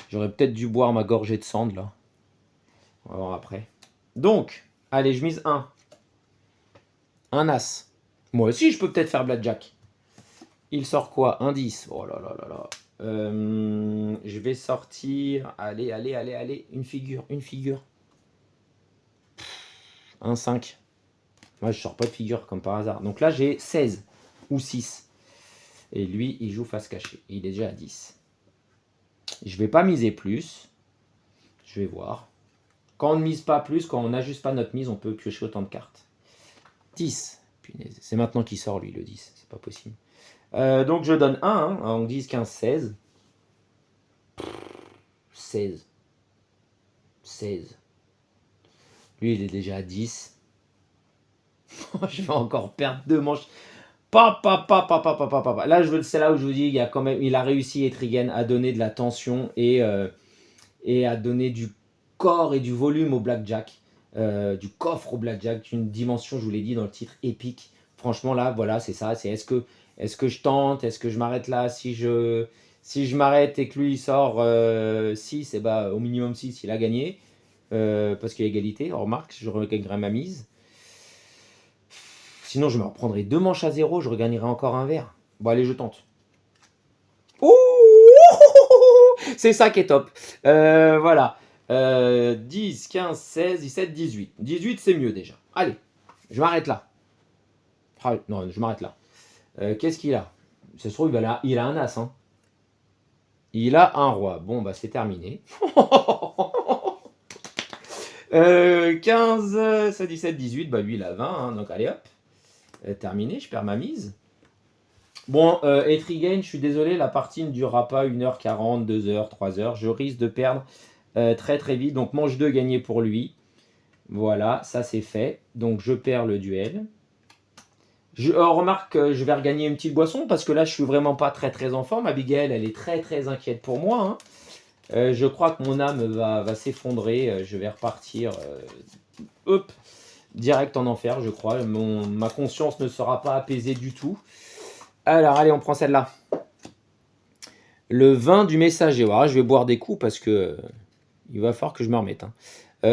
J'aurais peut-être dû boire ma gorgée de sand, là. On va voir après. Donc, allez, je mise 1. Un as. Moi aussi, je peux peut-être faire blackjack. Il sort quoi? Un 10. Oh là là là là. Je vais sortir. Allez. Une figure. Un 5. Moi, je sors pas de figure comme par hasard. Donc là, j'ai 16 ou 6. Et lui, il joue face cachée. Il est déjà à 10. Je vais pas miser plus. Je vais voir. Quand on ne mise pas plus, quand on n'ajuste pas notre mise, on peut piocher autant de cartes. 10. Punaise. C'est maintenant qu'il sort, lui, le 10. C'est pas possible. Donc je donne 1. Hein. On 10, 15, 16. 16. 16. Lui, il est déjà à 10. Je vais encore perdre 2 manches. Là, c'est là où je vous dis, il a réussi, Etrigan, à donner de la tension et à donner du corps et du volume au blackjack, du coffre au blackjack, une dimension, je vous l'ai dit dans le titre, épique. Franchement, là, voilà, c'est ça. C'est est-ce que je tente, est-ce que je m'arrête là, si je m'arrête et que lui il sort 6, et bah, au minimum 6, il a gagné. Parce qu'il y a égalité. Remarque, je regagnerai ma mise. Sinon, je me reprendrai 2 manches à 0, je regagnerai encore un verre. Bon, allez, je tente. Ouh, c'est ça qui est top. Voilà. 10, 15, 16, 17, 18. 18, c'est mieux déjà. Allez, je m'arrête là. Ah, non, je m'arrête là. Qu'est-ce qu'il a? Ça se trouve, il a un as. Hein. Il a un roi. Bon, bah, c'est terminé. 15, 16, 17, 18. Bah, lui, il a 20. Hein, donc, allez, hop. Terminé, je perds ma mise. Bon, Etrigan, je suis désolé, la partie ne durera pas 1h40, 2h, 3h. Je risque de perdre très très vite. Donc manche 2 gagné pour lui. Voilà, ça c'est fait. Donc je perds le duel. Remarque que je vais regagner une petite boisson parce que là je suis vraiment pas très très en forme. Abigail, elle est très très inquiète pour moi. Hein. Je crois que mon âme va s'effondrer. Je vais repartir direct en enfer, je crois. Ma conscience ne sera pas apaisée du tout. Alors, allez, on prend celle-là. Le vin du messager. Alors, je vais boire des coups parce que il va falloir que je me remette. Hein.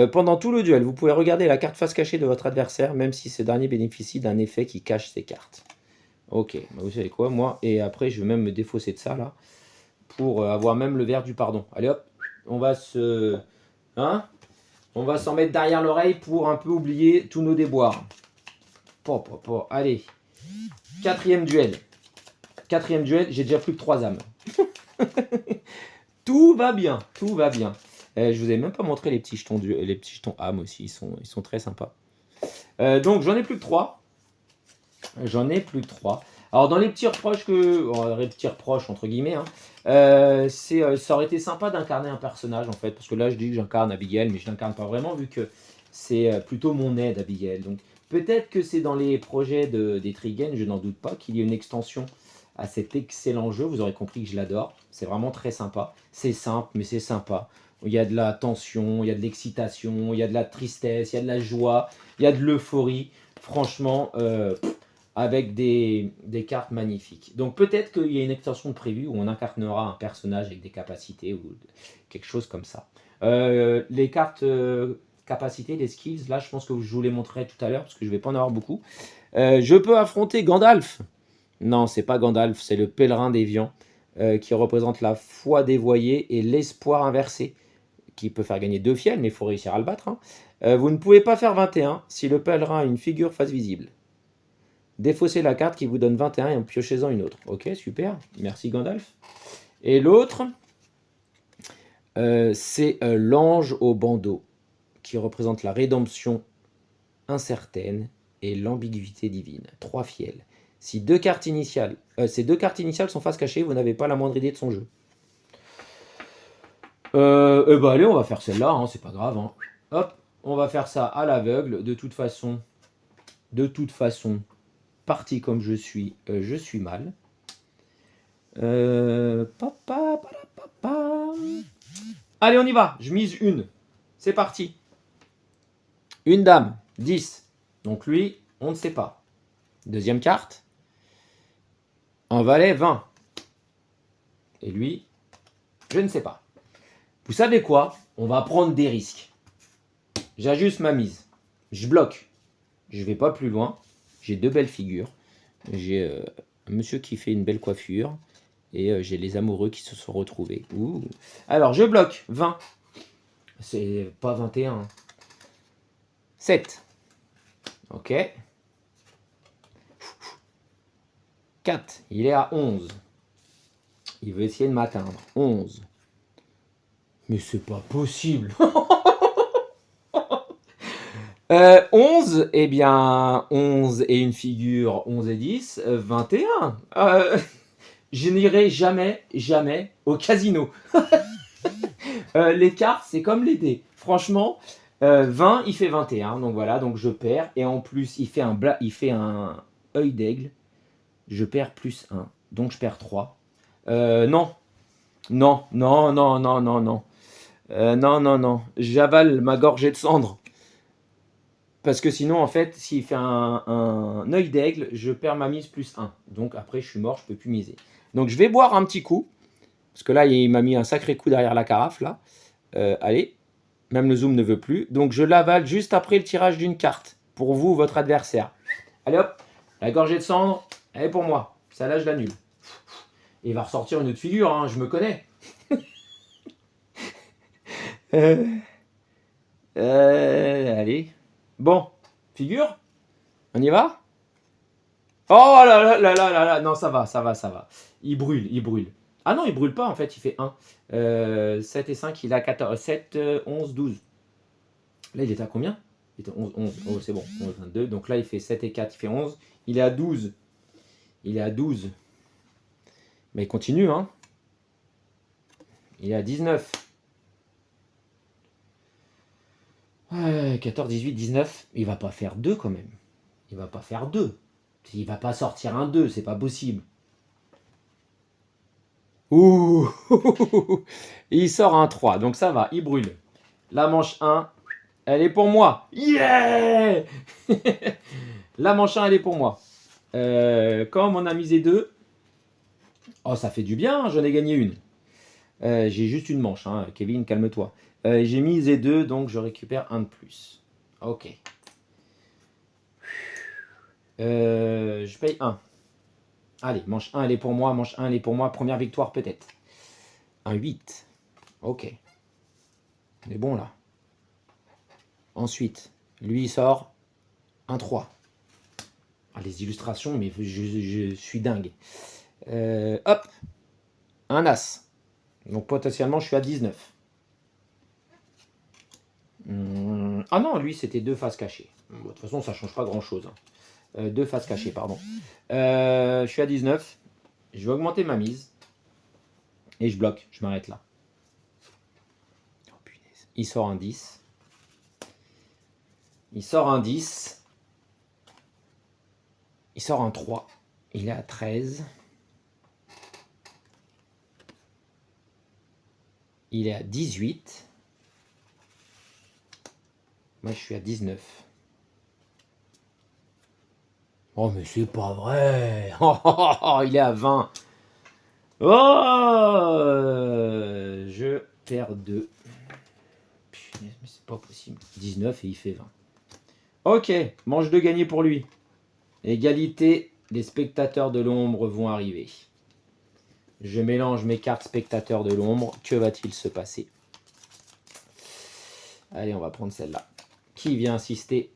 Pendant tout le duel, vous pouvez regarder la carte face cachée de votre adversaire, même si ce dernier bénéficie d'un effet qui cache ses cartes. Ok, bah vous savez quoi, moi, et après, je vais même me défausser de ça, là, pour avoir même le verre du pardon. Allez, hop, on va on va s'en mettre derrière l'oreille pour un peu oublier tous nos déboires. Allez, quatrième duel. J'ai déjà plus que 3 âmes. Tout va bien. Je vous ai même pas montré les petits jetons âmes aussi, ils sont très sympas. Donc j'en ai plus que 3. Alors dans les petits reproches entre guillemets, hein, ça aurait été sympa d'incarner un personnage en fait, parce que là je dis que j'incarne Abigail, mais je l'incarne pas vraiment vu que c'est plutôt mon aide Abigail. Donc peut-être que c'est dans les projets d'Etrigan, je n'en doute pas, qu'il y ait une extension à cet excellent jeu. Vous aurez compris que je l'adore. C'est vraiment très sympa. C'est simple, mais c'est sympa. Il y a de la tension, il y a de l'excitation, il y a de la tristesse, il y a de la joie, il y a de l'euphorie. Franchement, avec des cartes magnifiques. Donc peut-être qu'il y a une extension de prévue où on incarnera un personnage avec des capacités ou quelque chose comme ça. Les cartes capacités, les skills, là je pense que je vous les montrerai tout à l'heure parce que je ne vais pas en avoir beaucoup. Je peux affronter Gandalf. Non, c'est pas Gandalf, c'est le pèlerin d'Évian qui représente la foi dévoyée et l'espoir inversé, qui peut faire gagner 2 fiels, mais il faut réussir à le battre. Hein. Vous ne pouvez pas faire 21 si le pèlerin a une figure face visible. Défaussez la carte qui vous donne 21 et en piochez-en une autre. Ok, super, merci Gandalf. Et l'autre, c'est l'ange au bandeau, qui représente la rédemption incertaine et l'ambiguïté divine. 3 fiels. Si ces 2 cartes initiales sont face cachée, vous n'avez pas la moindre idée de son jeu. Allez, on va faire celle-là, hein, c'est pas grave. Hein. Hop, on va faire ça à l'aveugle. De toute façon, parti comme je suis mal. Papa, papa, papa. Allez, on y va. Je mise une. C'est parti. Une dame, 10. Donc lui, on ne sait pas. Deuxième carte. Un valet, 20. Et lui, je ne sais pas. Vous savez quoi? On va prendre des risques. J'ajuste ma mise. Je bloque. Je vais pas plus loin. J'ai 2 belles figures. J'ai un monsieur qui fait une belle coiffure. Et j'ai les amoureux qui se sont retrouvés. Ouh. Alors, je bloque. 20. C'est pas 21. 7. Ok. 4. Il est à 11. Il veut essayer de m'atteindre. 11. Mais c'est pas possible. 11, eh bien, 11 et une figure, 11 et 10, 21. Je n'irai jamais au casino. Les cartes, c'est comme les dés. Franchement, 20, il fait 21. Donc voilà, donc je perds. Et en plus, il fait un œil d'aigle. Je perds plus 1. Donc je perds 3. Non. Non, non, non, non, non, non. Non, non, non. J'avale ma gorgée de cendre. Parce que sinon, en fait, s'il fait un œil d'aigle, je perds ma mise plus 1. Donc après, je suis mort, je peux plus miser. Donc je vais boire un petit coup. Parce que là, il m'a mis un sacré coup derrière la carafe. Là. Allez, même le zoom ne veut plus. Donc je l'avale juste après le tirage d'une carte. Pour vous, votre adversaire. Allez hop, la gorgée de cendre, elle est pour moi. Ça là, je l'annule. Et il va ressortir une autre figure, hein, je me connais. Allez. Bon, figure. On y va? Oh là là là là là là. Non, ça va, ça va, ça va. Il brûle, il brûle. Ah non, il brûle pas en fait, il fait 1. 7 et 5, il a 14. 7, 11, 12. Là, il était à combien? Il était 11, 11. Oh, c'est bon, 11, 22. Donc là, il fait 7 et 4, il fait 11. Il est à 12. Il est à 12. Mais il continue, hein. Il est à 19. 14, 18, 19. Il va pas faire 2 quand même. Il va pas faire 2. Il va pas sortir un 2, c'est pas possible. Ouh. Il sort un 3, donc ça va, il brûle. La manche 1, elle est pour moi. Yeah. La manche 1, elle est pour moi. Comme on a misé 2, oh, ça fait du bien, j'en ai gagné une. J'ai juste une manche, hein. Kevin, calme-toi. J'ai misé 2, donc je récupère un de plus. Ok. Je paye 1. Allez, manche 1, elle est pour moi. Manche 1, elle est pour moi. Première victoire peut-être. Un 8. Ok. On est bon là. Ensuite, lui il sort un 3. Ah, les illustrations, mais je suis dingue. Hop. Un As. Donc potentiellement, je suis à 19. Ah non, lui, c'était 2 faces cachées. De toute façon, ça ne change pas grand-chose. 2 faces cachées, pardon. Je suis à 19. Je vais augmenter ma mise. Et je bloque. Je m'arrête là. Oh, punaise. Il sort un 10. Il sort un 10. Il sort un 3. Il est à 13. Il est à 18. Moi, je suis à 19. Oh, mais c'est pas vrai. Il est à 20. Oh, je perds 2. Punaise, mais c'est pas possible. 19 et il fait 20. Ok, manche de gagné pour lui. Égalité, les spectateurs de l'ombre vont arriver. Je mélange mes cartes spectateurs de l'ombre. Que va-t-il se passer? Allez, on va prendre celle-là. Qui vient assister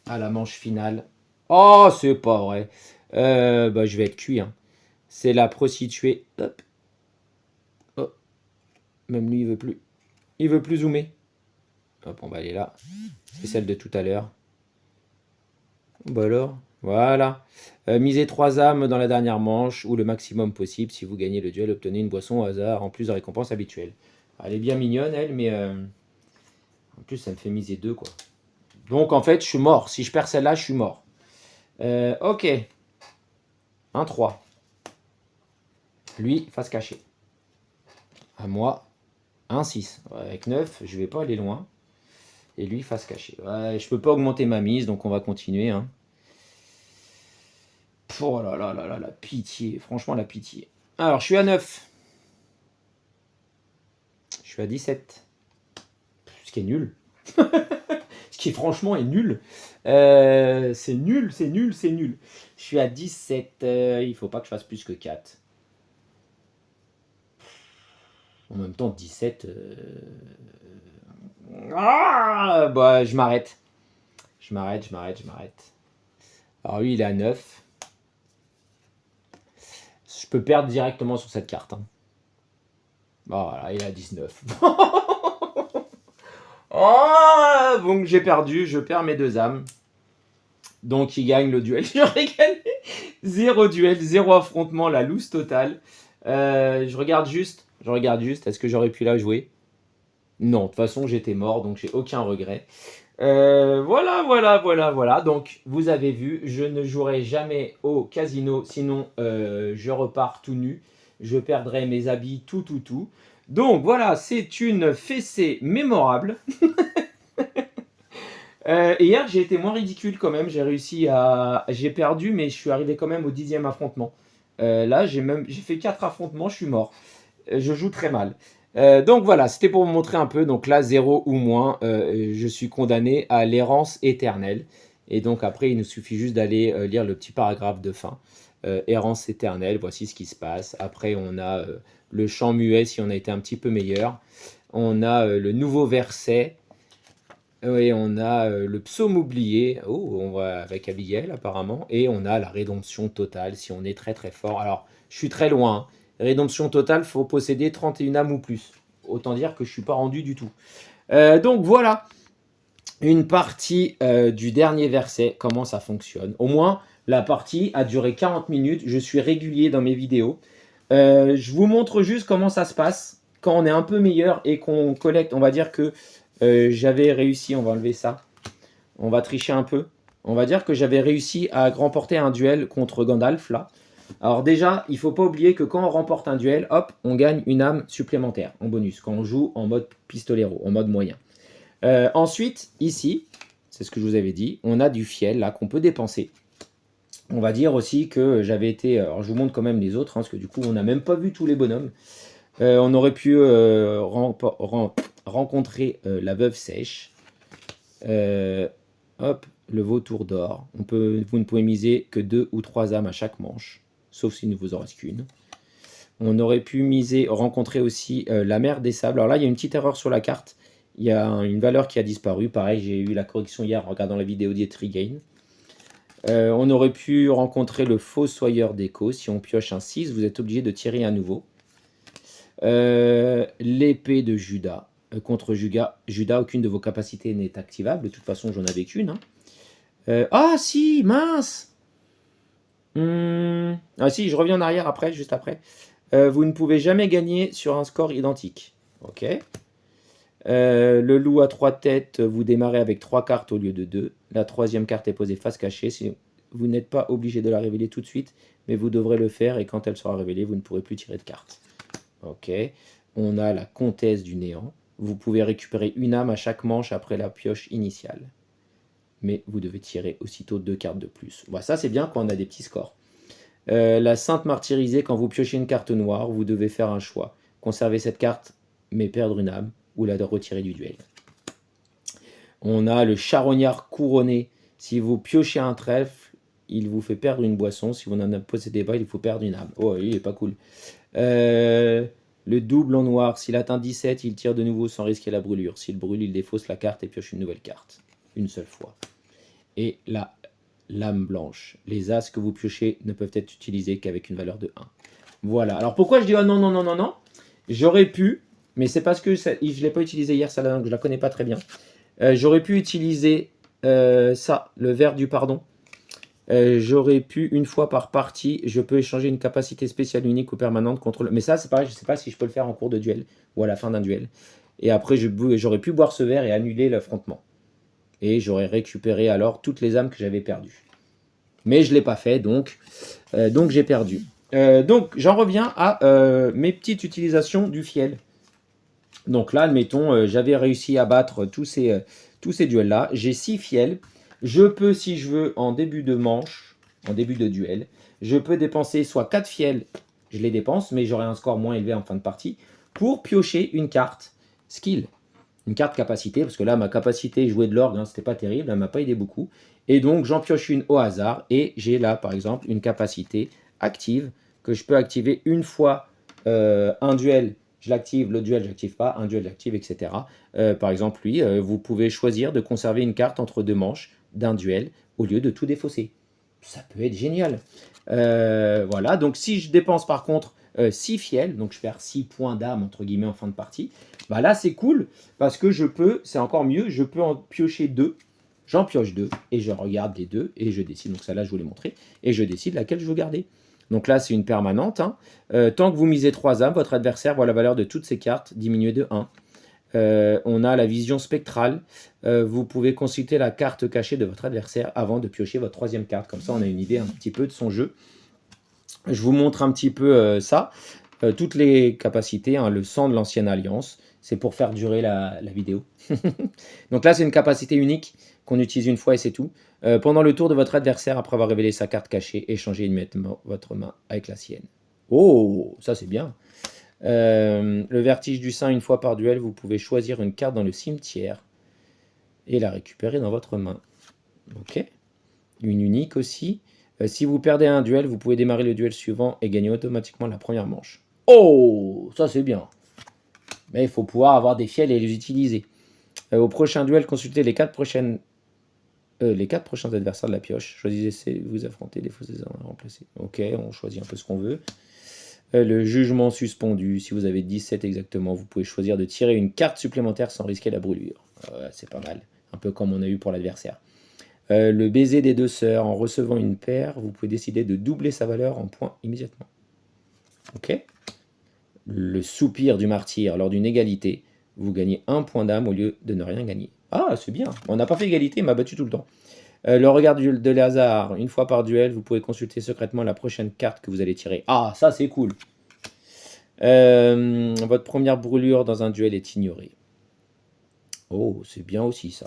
à la manche finale? Oh, c'est pas vrai. Je vais être cuit. Hein. C'est la prostituée. Hop. Oh. Même lui, il veut plus. Il veut plus zoomer. Hop, on va aller là. C'est celle de tout à l'heure. Bah alors, voilà. Misez 3 âmes dans la dernière manche ou le maximum possible. Si vous gagnez le duel, obtenez une boisson au hasard en plus de récompenses habituelles. Elle est bien mignonne, elle, mais En plus, ça me fait miser 2, quoi. Donc, en fait, je suis mort. Si je perds celle-là, je suis mort. Ok. 1-3. Lui, face cachée. À moi, 1-6. Avec 9, je vais pas aller loin. Et lui, face cachée. Ouais, je peux pas augmenter ma mise, donc on va continuer. Hein. Oh là là là là, la pitié. Franchement, la pitié. Alors, je suis à 9. Je suis à 17. Ce qui est nul. Ce qui franchement est nul. C'est nul, c'est nul, c'est nul. Je suis à 17. Il faut pas que je fasse plus que 4. En même temps, 17. Ah bah, je m'arrête. Je m'arrête. Alors lui, il est à 9. Je peux perdre directement sur cette carte. Hein. Voilà, il est à 19. Oh, donc j'ai perdu, je perds mes 2 âmes. Donc il gagne le duel. J'aurais gagné 0 duel, 0 affrontement, la loose totale. Je regarde juste. Est-ce que j'aurais pu la jouer? Non, de toute façon j'étais mort, donc j'ai aucun regret. Voilà. Donc vous avez vu, je ne jouerai jamais au casino, sinon je repars tout nu. Je perdrai mes habits, tout. Donc voilà, c'est une fessée mémorable. Hier, j'ai été moins ridicule quand même. J'ai perdu, mais je suis arrivé quand même au 10e affrontement. Là, j'ai fait 4 affrontements, je suis mort. Je joue très mal. Donc voilà, c'était pour vous montrer un peu. Donc là, 0 ou moins, je suis condamné à l'errance éternelle. Et donc après, il nous suffit juste d'aller lire le petit paragraphe de fin. Errance éternelle, voici ce qui se passe. Après, on a le chant muet si on a été un petit peu meilleur. On a le nouveau verset. Oui, on a le psaume oublié, on va avec Abigail apparemment, et on a la rédemption totale si on est très très fort. Alors, je suis très loin. Hein. Rédemption totale, faut posséder 31 âmes ou plus. Autant dire que je suis pas rendu du tout. Donc voilà, une partie du dernier verset, comment ça fonctionne. Au moins, la partie a duré 40 minutes, je suis régulier dans mes vidéos. Je vous montre juste comment ça se passe quand on est un peu meilleur et qu'on collecte, on va dire que j'avais réussi, on va enlever ça, on va tricher un peu. On va dire que j'avais réussi à remporter un duel contre Gandalf, là. Alors déjà, il ne faut pas oublier que quand on remporte un duel, hop, on gagne une âme supplémentaire en bonus, quand on joue en mode pistolero, en mode moyen. Ensuite, ici, c'est ce que je vous avais dit, on a du fiel, là, qu'on peut dépenser. On va dire aussi que j'avais été... Alors, je vous montre quand même les autres, hein, parce que du coup, on n'a même pas vu tous les bonhommes. On aurait pu rencontrer la veuve sèche. Hop, le vautour d'or. Vous ne pouvez miser que 2 ou 3 âmes à chaque manche, sauf s'il ne vous en reste qu'une. On aurait pu rencontrer aussi la mer des sables. Alors là, il y a une petite erreur sur la carte. Il y a une valeur qui a disparu. Pareil, j'ai eu la correction hier en regardant la vidéo d'Etrigain. On aurait pu rencontrer le fossoyeur d'écho. Si on pioche un 6, vous êtes obligé de tirer à nouveau. L'épée de Judas. Contre Judas, aucune de vos capacités n'est activable. De toute façon, j'en avais qu'une. Hein. Ah si, mince. Ah si, je reviens en arrière après, juste après. Vous ne pouvez jamais gagner sur un score identique. Ok. Le loup à 3 têtes, vous démarrez avec 3 cartes au lieu de 2. La 3e carte est posée face cachée. Vous n'êtes pas obligé de la révéler tout de suite, mais vous devrez le faire et quand elle sera révélée, vous ne pourrez plus tirer de cartes. Ok. On a la comtesse du néant. Vous pouvez récupérer une âme à chaque manche après la pioche initiale. Mais vous devez tirer aussitôt 2 cartes de plus. Bon, ça, c'est bien quand on a des petits scores. La sainte martyrisée, quand vous piochez une carte noire, vous devez faire un choix. Conserver cette carte, mais perdre une âme, ou la retirer du duel. On a le charognard couronné. Si vous piochez un trèfle, il vous fait perdre une boisson. Si vous n'en possédez pas, il faut perdre une âme. Oh, il est pas cool. Le double en noir, s'il atteint 17, il tire de nouveau sans risquer la brûlure. S'il brûle, il défausse la carte et pioche une nouvelle carte. Une seule fois. Et la lame blanche. Les as que vous piochez ne peuvent être utilisés qu'avec une valeur de 1. Voilà. Alors pourquoi je dis oh non. J'aurais pu, mais c'est parce que je ne l'ai pas utilisé hier, ça, donc je ne la connais pas très bien. J'aurais pu utiliser ça, le verre du pardon. J'aurais pu, une fois par partie, je peux échanger une capacité spéciale unique ou permanente contre le... Mais ça, c'est pareil, je ne sais pas si je peux le faire en cours de duel ou à la fin d'un duel. Et après, j'aurais pu boire ce verre et annuler l'affrontement. Et j'aurais récupéré alors toutes les âmes que j'avais perdues. Mais je ne l'ai pas fait, donc j'ai perdu. Donc, j'en reviens à mes petites utilisations du fiel. Donc là, admettons, j'avais réussi à battre tous ces duels-là. J'ai 6 fiels. Je peux, si je veux, en début de manche, en début de duel, je peux dépenser soit 4 fiels, je les dépense, mais j'aurai un score moins élevé en fin de partie, pour piocher une carte skill, une carte capacité, parce que là, ma capacité jouer de l'orgue, c'était pas terrible, elle m'a pas aidé beaucoup. Et donc, j'en pioche une au hasard, et j'ai là, par exemple, une capacité active, que je peux activer une fois un duel, je l'active, le duel, je l'active pas, un duel, j'active, etc. Par exemple, lui, vous pouvez choisir de conserver une carte entre 2 manches d'un duel, au lieu de tout défausser. Ça peut être génial. Voilà, donc si je dépense par contre 6 fiels, donc je perds 6 points d'âme entre guillemets en fin de partie, bah là c'est cool parce que je peux, c'est encore mieux, je peux en piocher 2, j'en pioche 2 et je regarde les 2 et je décide, donc ça là je vous l'ai montré, et je décide laquelle je veux garder. Donc là c'est une permanente, hein. Tant que vous misez 3 âmes, votre adversaire voit la valeur de toutes ses cartes diminuer de 1. On a la vision spectrale. Vous pouvez consulter la carte cachée de votre adversaire avant de piocher votre 3e carte. Comme ça, on a une idée un petit peu de son jeu. Je vous montre un petit peu ça. Toutes les capacités, hein, le sang de l'ancienne alliance, c'est pour faire durer la vidéo. Donc là, c'est une capacité unique qu'on utilise une fois et c'est tout. Pendant le tour de votre adversaire, après avoir révélé sa carte cachée, échangez immédiatement votre main avec la sienne. Oh, ça c'est bien. Le vertige du sein, une fois par duel, vous pouvez choisir une carte dans le cimetière et la récupérer dans votre main. Ok. Une unique aussi. Si vous perdez un duel, vous pouvez démarrer le duel suivant et gagner automatiquement la première manche. Oh, ça c'est bien. Mais il faut pouvoir avoir des fiels et les utiliser. Au prochain duel, consultez les 4 prochains adversaires de la pioche. Choisissez vous affronter, défausser, remplacer. Ok, on choisit un peu ce qu'on veut. Le jugement suspendu, si vous avez 17 exactement, vous pouvez choisir de tirer une carte supplémentaire sans risquer la brûlure. C'est pas mal, un peu comme on a eu pour l'adversaire. Le baiser des 2 sœurs, en recevant une paire, vous pouvez décider de doubler sa valeur en points immédiatement. Ok. Le soupir du martyr, lors d'une égalité, vous gagnez 1 point d'âme au lieu de ne rien gagner. Ah, c'est bien, on n'a pas fait égalité, il m'a battu tout le temps. Le regard de Lézard, une fois par duel, vous pouvez consulter secrètement la prochaine carte que vous allez tirer. Ah, ça c'est cool. Votre première brûlure dans un duel est ignorée. Oh, c'est bien aussi ça.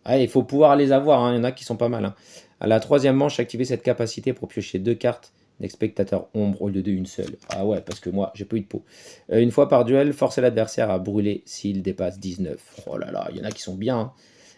Ah, il faut pouvoir les avoir, hein. Il y en a qui sont pas mal. Hein. À la 3e manche, activez cette capacité pour piocher 2 cartes d'expectateur ombre au lieu d'une seule. Ah ouais, parce que moi, j'ai pas eu de peau. Une fois par duel, forcez l'adversaire à brûler s'il dépasse 19. Oh là là, il y en a qui sont bien. Hein.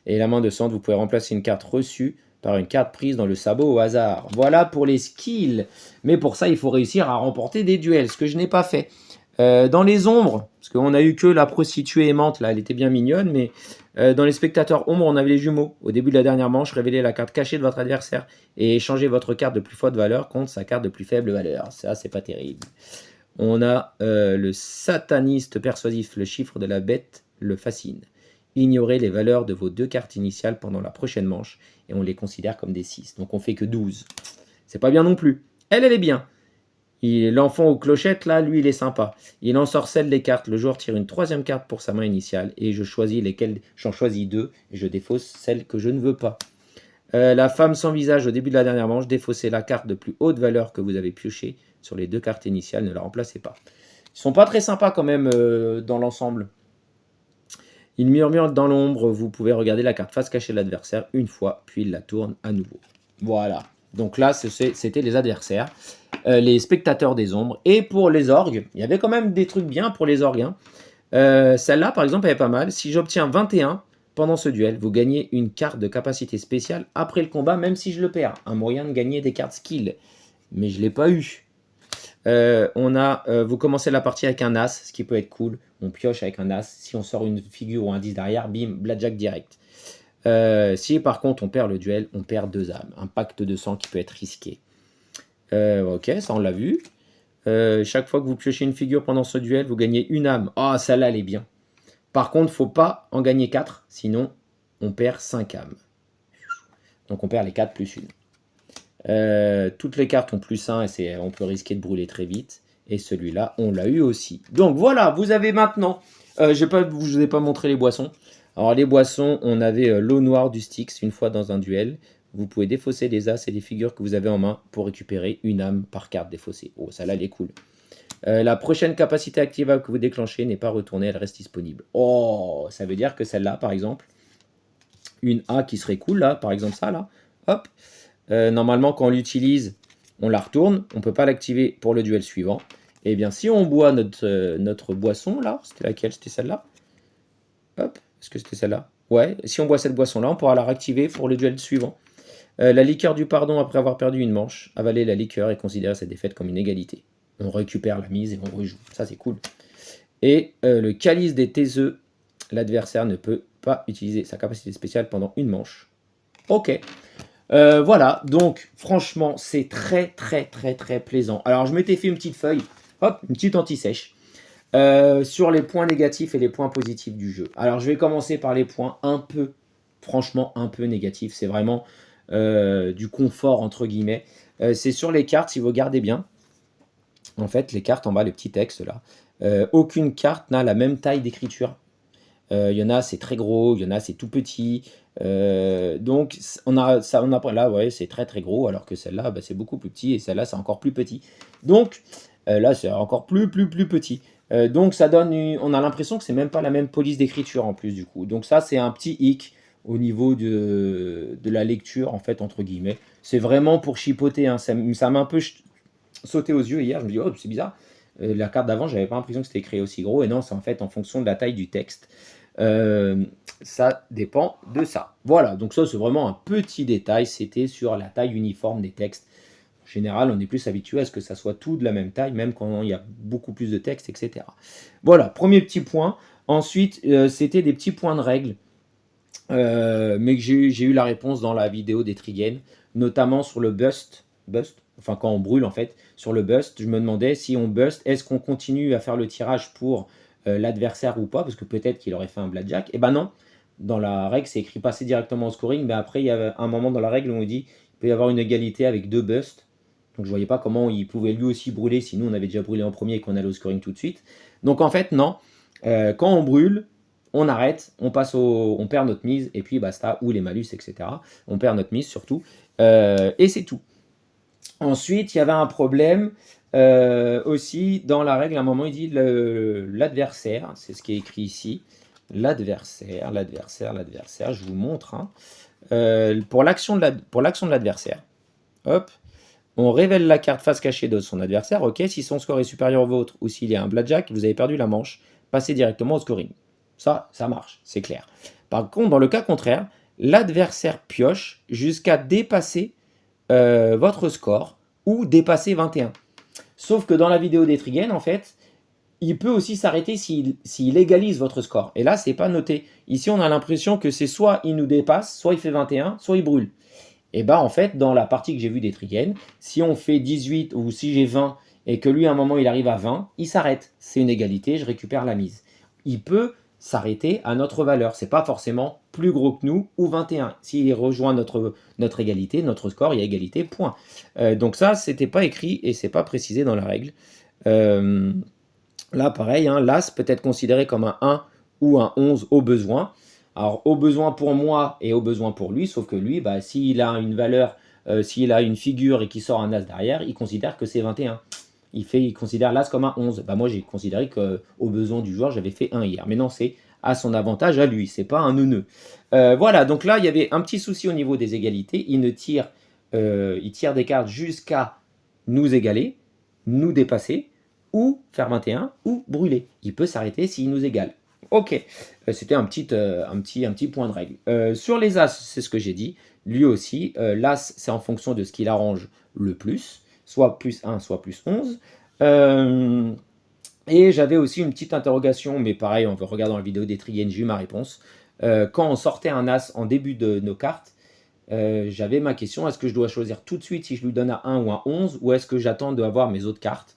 Et la main de centre, vous pouvez remplacer une carte reçue par une carte prise dans le sabot au hasard. Voilà pour les skills. Mais pour ça, il faut réussir à remporter des duels, ce que je n'ai pas fait. Dans les ombres, parce qu'on a eu que la prostituée aimante, là, elle était bien mignonne, mais dans les spectateurs ombres, on avait les jumeaux. Au début de la dernière manche, révélez la carte cachée de votre adversaire et échangez votre carte de plus forte valeur contre sa carte de plus faible valeur. Ça, c'est pas terrible. On a le sataniste persuasif, le chiffre de la bête le fascine. Ignorez les valeurs de vos 2 cartes initiales pendant la prochaine manche et on les considère comme des 6. Donc on fait que 12. C'est pas bien non plus. Elle est bien. L'enfant aux clochettes, là, lui, il est sympa. Il ensorcelle les cartes. Le joueur tire une 3e carte pour sa main initiale et je choisis lesquelles. J'en choisis 2 et je défausse celle que je ne veux pas. La femme sans visage, au début de la dernière manche, défaussez la carte de plus haute valeur que vous avez piochée sur les 2 cartes initiales. Ne la remplacez pas. Ils sont pas très sympas quand même dans l'ensemble. Il murmure dans l'ombre. Vous pouvez regarder la carte face cachée de l'adversaire une fois, puis il la tourne à nouveau. Voilà. Donc là, c'était les adversaires. Les spectateurs des ombres. Et pour les orgues, il y avait quand même des trucs bien pour les orgues. Hein. Celle-là, par exemple, elle est pas mal. Si j'obtiens 21 pendant ce duel, vous gagnez une carte de capacité spéciale après le combat, même si je le perds. Un moyen de gagner des cartes skill. Mais je ne l'ai pas eu. Vous commencez la partie avec un as, ce qui peut être cool. On pioche avec un as. Si on sort une figure ou un 10 derrière, bim, blackjack direct. Si par contre on perd le duel, on perd 2 âmes. Un pacte de sang qui peut être risqué. Ok, ça on l'a vu. Chaque fois que vous piochez une figure pendant ce duel, vous gagnez une âme. Ah, celle-là, elle est bien. Par contre, faut pas en gagner 4, sinon on perd 5 âmes. Donc on perd les 4 plus 1. Toutes les cartes ont plus 1 et on peut risquer de brûler très vite. Et celui-là, on l'a eu aussi. Donc voilà, vous avez maintenant Je vous ai pas montré les boissons. Alors les boissons, on avait l'eau noire du Styx une fois dans un duel. Vous pouvez défausser les as et les figures que vous avez en main pour récupérer une âme par carte défaussée. Oh, ça là, elle est cool. La prochaine capacité activable que vous déclenchez n'est pas retournée, elle reste disponible. Oh, ça veut dire que celle-là, par exemple, une A qui serait cool, là, par exemple ça, là, hop. Normalement, quand on l'utilise, on la retourne. On ne peut pas l'activer pour le duel suivant. Et bien, si on boit notre boisson, là, c'était laquelle? C'était celle-là. Hop, est-ce que c'était celle-là? Ouais, si on boit cette boisson-là, on pourra la réactiver pour le duel suivant. La liqueur du pardon, après avoir perdu une manche, avaler la liqueur et considérer cette défaite comme une égalité. On récupère la mise et on rejoue. Ça, c'est cool. Et le calice des taiseux, l'adversaire ne peut pas utiliser sa capacité spéciale pendant une manche. Ok. Voilà, donc franchement, c'est très très très très plaisant. Alors, je m'étais fait une petite feuille, hop, une petite anti-sèche, sur les points négatifs et les points positifs du jeu. Alors, je vais commencer par les points franchement, un peu négatifs. C'est vraiment du confort, entre guillemets. C'est sur les cartes, si vous regardez bien. En fait, les cartes en bas, les petits textes là. Aucune carte n'a la même taille d'écriture. Il y en a, c'est très gros, il y en a, c'est tout petit. Donc, là, ouais, c'est très très gros, alors que celle-là, bah, c'est beaucoup plus petit, et celle-là, c'est encore plus petit. Donc, là, c'est encore plus petit. Donc, ça donne, on a l'impression que c'est même pas la même police d'écriture en plus, du coup. Donc, ça, c'est un petit hic au niveau de la lecture, en fait, entre guillemets. C'est vraiment pour chipoter, hein. Ça m'a un peu sauté aux yeux hier. Je me dis, oh, c'est bizarre. La carte d'avant, j'avais pas l'impression que c'était écrit aussi gros, et non, c'est en fait en fonction de la taille du texte. Ça dépend de ça. Voilà, donc ça c'est vraiment un petit détail, c'était sur la taille uniforme des textes. En général, on est plus habitué à ce que ça soit tout de la même taille, même quand il y a beaucoup plus de texte, etc. Voilà, premier petit point. Ensuite, c'était des petits points de règle, mais que j'ai eu la réponse dans la vidéo des Trigen, notamment sur le bust, enfin quand on brûle en fait, sur le bust, je me demandais si on bust, est-ce qu'on continue à faire le tirage pour l'adversaire ou pas, parce que peut-être qu'il aurait fait un blackjack. Et ben non, dans la règle, c'est écrit passer directement au scoring, mais après, il y a un moment dans la règle où on dit qu'il peut y avoir une égalité avec 2 busts. Donc je voyais pas comment il pouvait lui aussi brûler si nous on avait déjà brûlé en premier et qu'on allait au scoring tout de suite. Donc en fait, non. Quand on brûle, on arrête, on perd notre mise, et puis basta, ou les malus, etc. On perd notre mise surtout. Et c'est tout. Ensuite, il y avait un problème aussi dans la règle. À un moment, il dit l'adversaire, c'est ce qui est écrit ici. L'adversaire, je vous montre. Hein. Pour l'action de l'adversaire, hop, on révèle la carte face cachée de son adversaire. Ok, si son score est supérieur au vôtre ou s'il y a un blackjack, vous avez perdu la manche, passez directement au scoring. Ça marche, c'est clair. Par contre, dans le cas contraire, l'adversaire pioche jusqu'à dépasser votre score ou dépasser 21. Sauf que dans la vidéo des Trigen, en fait, il peut aussi s'arrêter s'il égalise votre score. Et là, c'est pas noté. Ici, on a l'impression que c'est soit il nous dépasse, soit il fait 21, soit il brûle. Et bah en fait, dans la partie que j'ai vue des Trigen, si on fait 18 ou si j'ai 20 et que lui à un moment il arrive à 20, il s'arrête. C'est une égalité, je récupère la mise. Il peut s'arrêter à notre valeur. C'est pas forcément plus gros que nous ou 21. S'il rejoint notre égalité, notre score, il y a égalité, point. Donc ça, c'était pas écrit et c'est pas précisé dans la règle. Là, pareil, hein, l'As peut être considéré comme un 1 ou un 11 au besoin. Alors, au besoin pour moi et au besoin pour lui, sauf que lui, bah, s'il a une valeur, s'il a une figure et qu'il sort un As derrière, il considère que c'est 21. Il considère l'As comme un 11. Bah, moi, j'ai considéré qu'au besoin du joueur, j'avais fait 1 hier. Mais non, c'est à son avantage à lui, c'est pas un neuneu. Voilà, donc là, il y avait un petit souci au niveau des égalités. Il tire des cartes jusqu'à nous égaler, nous dépasser, ou faire 21, ou brûler. Il peut s'arrêter s'il nous égale. Ok, c'était un petit point de règle. Sur les As, c'est ce que j'ai dit. Lui aussi, l'As, c'est en fonction de ce qu'il arrange le plus, soit plus 1, soit plus 11. Et j'avais aussi une petite interrogation, mais pareil, on regarder dans la vidéo des Trigen, j'ai eu ma réponse. Quand on sortait un As en début de nos cartes, j'avais ma question, est-ce que je dois choisir tout de suite si je lui donne à 1 ou à 11, ou est-ce que j'attends d'avoir mes autres cartes?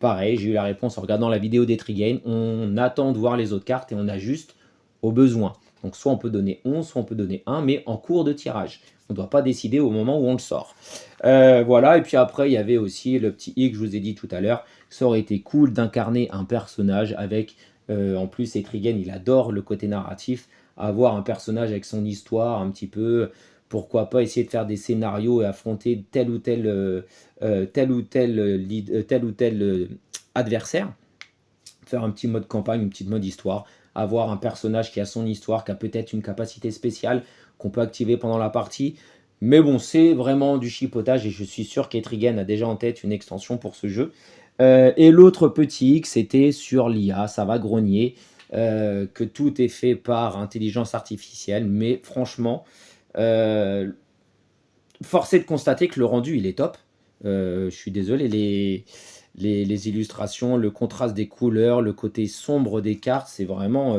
Pareil, j'ai eu la réponse en regardant la vidéo des Trigen. On attend de voir les autres cartes et on ajuste au besoin. Donc soit on peut donner 11, soit on peut donner 1, mais en cours de tirage. On ne doit pas décider au moment où on le sort. Voilà, et puis après, il y avait aussi le petit i que je vous ai dit tout à l'heure. Ça aurait été cool d'incarner un personnage avec En plus, Etrigan, il adore le côté narratif, avoir un personnage avec son histoire un petit peu. Pourquoi pas essayer de faire des scénarios et affronter tel ou tel adversaire. Faire un petit mode campagne, une petite mode histoire. Avoir un personnage qui a son histoire, qui a peut-être une capacité spéciale qu'on peut activer pendant la partie. Mais bon, c'est vraiment du chipotage et je suis sûr qu'Etrigan a déjà en tête une extension pour ce jeu. Et l'autre petit X, c'était sur l'IA, ça va grogner, que tout est fait par intelligence artificielle, mais franchement, euh, force est de constater que le rendu, il est top. Je suis désolé, les illustrations, le contraste des couleurs, le côté sombre des cartes, c'est vraiment...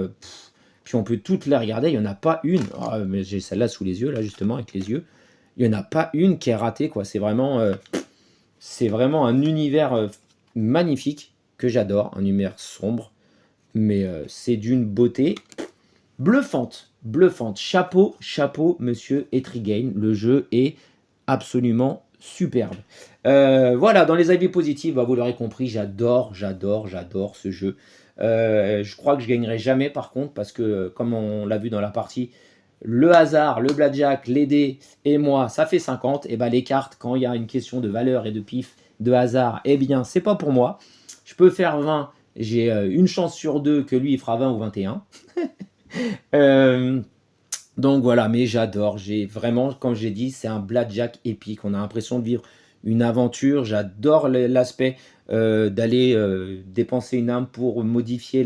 puis on peut toutes les regarder, il n'y en a pas une. Ah, mais j'ai celle-là sous les yeux, là, justement, avec les yeux. Il n'y en a pas une qui est ratée, quoi. C'est vraiment un univers magnifique que j'adore, un univers sombre, mais c'est d'une beauté bluffante, bluffante. Chapeau, chapeau, monsieur Etrigain. Le jeu est absolument superbe. Voilà, dans les avis positifs, bah, vous l'aurez compris, j'adore, j'adore, j'adore ce jeu. Je crois que je gagnerai jamais par contre, parce que comme on l'a vu dans la partie, le hasard, le blackjack, les dés et moi, ça fait 50. Et bah les cartes, quand il y a une question de valeur et de pif, de hasard, eh bien, c'est pas pour moi. Je peux faire 20, j'ai une chance sur deux que lui il fera 20 ou 21. Euh, donc voilà, mais j'adore. J'ai vraiment, comme j'ai dit, c'est un blackjack épique. On a l'impression de vivre une aventure. J'adore l'aspect d'aller dépenser une âme pour modifier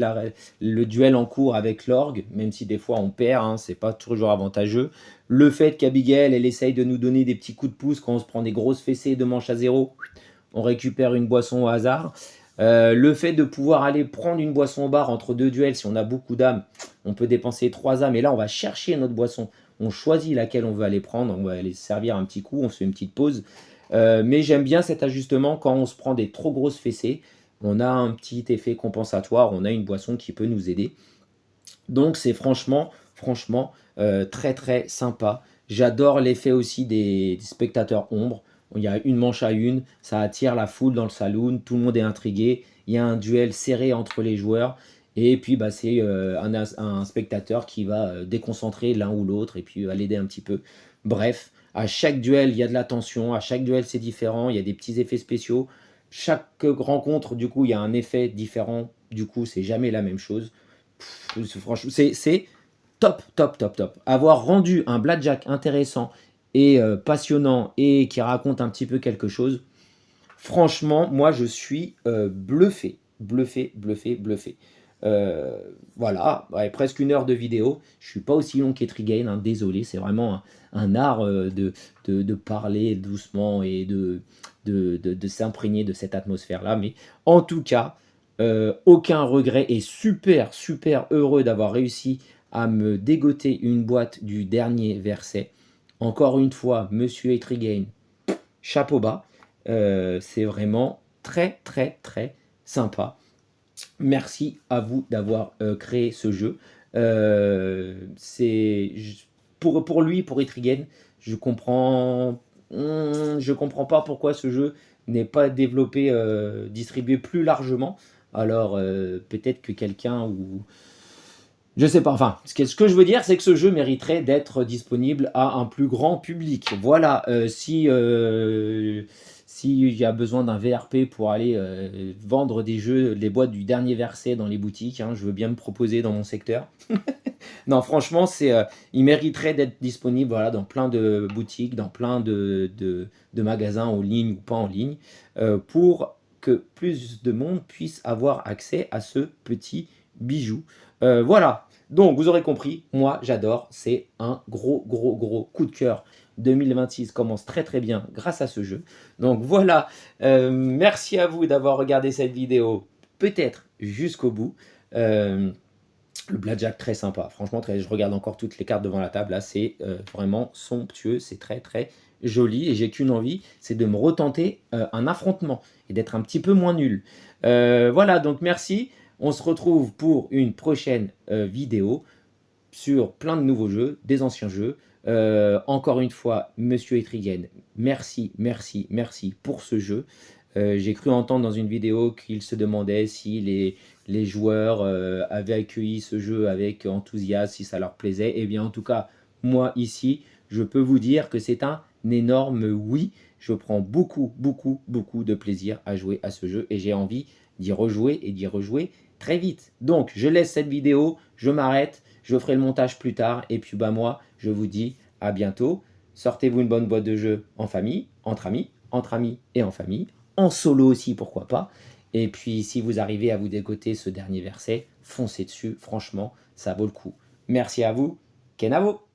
le duel en cours avec l'orgue, même si des fois on perd, hein, c'est pas toujours avantageux. Le fait qu'Abigail, elle essaye de nous donner des petits coups de pouce quand on se prend des grosses fessées de manche à zéro, on récupère une boisson au hasard. Le fait de pouvoir aller prendre une boisson au bar entre deux duels, si on a beaucoup d'âmes, on peut dépenser 3 âmes et là on va chercher notre boisson. On choisit laquelle on veut aller prendre, on va aller servir un petit coup, on se fait une petite pause. Mais j'aime bien cet ajustement quand on se prend des trop grosses fessées. On a un petit effet compensatoire, on a une boisson qui peut nous aider. Donc c'est franchement, très très sympa. J'adore l'effet aussi des spectateurs ombres. Il y a une manche à une, ça attire la foule dans le saloon, tout le monde est intrigué. Il y a un duel serré entre les joueurs. Et puis bah, c'est un spectateur qui va déconcentrer l'un ou l'autre et puis va l'aider un petit peu. Bref, à chaque duel, il y a de la tension. À chaque duel, c'est différent. Il y a des petits effets spéciaux. Chaque rencontre, du coup, il y a un effet différent. Du coup, c'est jamais la même chose. Franchement, c'est top, top, top, top. Avoir rendu un blackjack intéressant et passionnant et qui raconte un petit peu quelque chose, franchement, moi, je suis bluffé, bluffé, bluffé, bluffé. Euh, voilà, ouais, presque 1 heure de vidéo. Je suis pas aussi long qu'Etrigain, hein, désolé. C'est vraiment un art de parler doucement et de s'imprégner de cette atmosphère-là. Mais en tout cas, aucun regret et super, super heureux d'avoir réussi à me dégoter une boîte du dernier verset. Encore une fois, monsieur Etrigain, chapeau bas. C'est vraiment très, très, très sympa. Merci à vous d'avoir créé ce jeu. C'est pour lui, pour Etrigan, je comprends pas pourquoi ce jeu n'est pas développé, distribué plus largement. Alors peut-être que quelqu'un ou je sais pas, enfin, ce que je veux dire, c'est que ce jeu mériterait d'être disponible à un plus grand public. Voilà, s'il y a besoin d'un VRP pour aller vendre des jeux, les boîtes du dernier verset dans les boutiques, hein, je veux bien me proposer dans mon secteur. Non, franchement, il mériterait d'être disponible voilà, dans plein de boutiques, dans plein de magasins en ligne ou pas en ligne, pour que plus de monde puisse avoir accès à ce petit bijou. Voilà, donc vous aurez compris, moi j'adore, c'est un gros, gros, gros coup de cœur. 2026 commence très très bien grâce à ce jeu. Donc voilà, merci à vous d'avoir regardé cette vidéo, peut-être jusqu'au bout. Euh, le blackjack très sympa, franchement je regarde encore toutes les cartes devant la table, là c'est vraiment somptueux, c'est très très joli et j'ai qu'une envie, c'est de me retenter un affrontement et d'être un petit peu moins nul. Voilà, donc merci, on se retrouve pour une prochaine vidéo sur plein de nouveaux jeux, des anciens jeux. Encore une fois, monsieur Etrigan, merci, merci, merci pour ce jeu. J'ai cru entendre dans une vidéo qu'il se demandait si les joueurs avaient accueilli ce jeu avec enthousiasme, si ça leur plaisait. Eh bien, en tout cas, moi ici, je peux vous dire que c'est un énorme oui. Je prends beaucoup, beaucoup, beaucoup de plaisir à jouer à ce jeu et j'ai envie d'y rejouer et d'y rejouer très vite. Donc, je laisse cette vidéo, je m'arrête, je ferai le montage plus tard et puis bah moi, je vous dis à bientôt. Sortez-vous une bonne boîte de jeux en famille, entre amis et en famille, en solo aussi, pourquoi pas. Et puis, si vous arrivez à vous dégoter ce dernier verset, foncez dessus, franchement, ça vaut le coup. Merci à vous, Kenavo!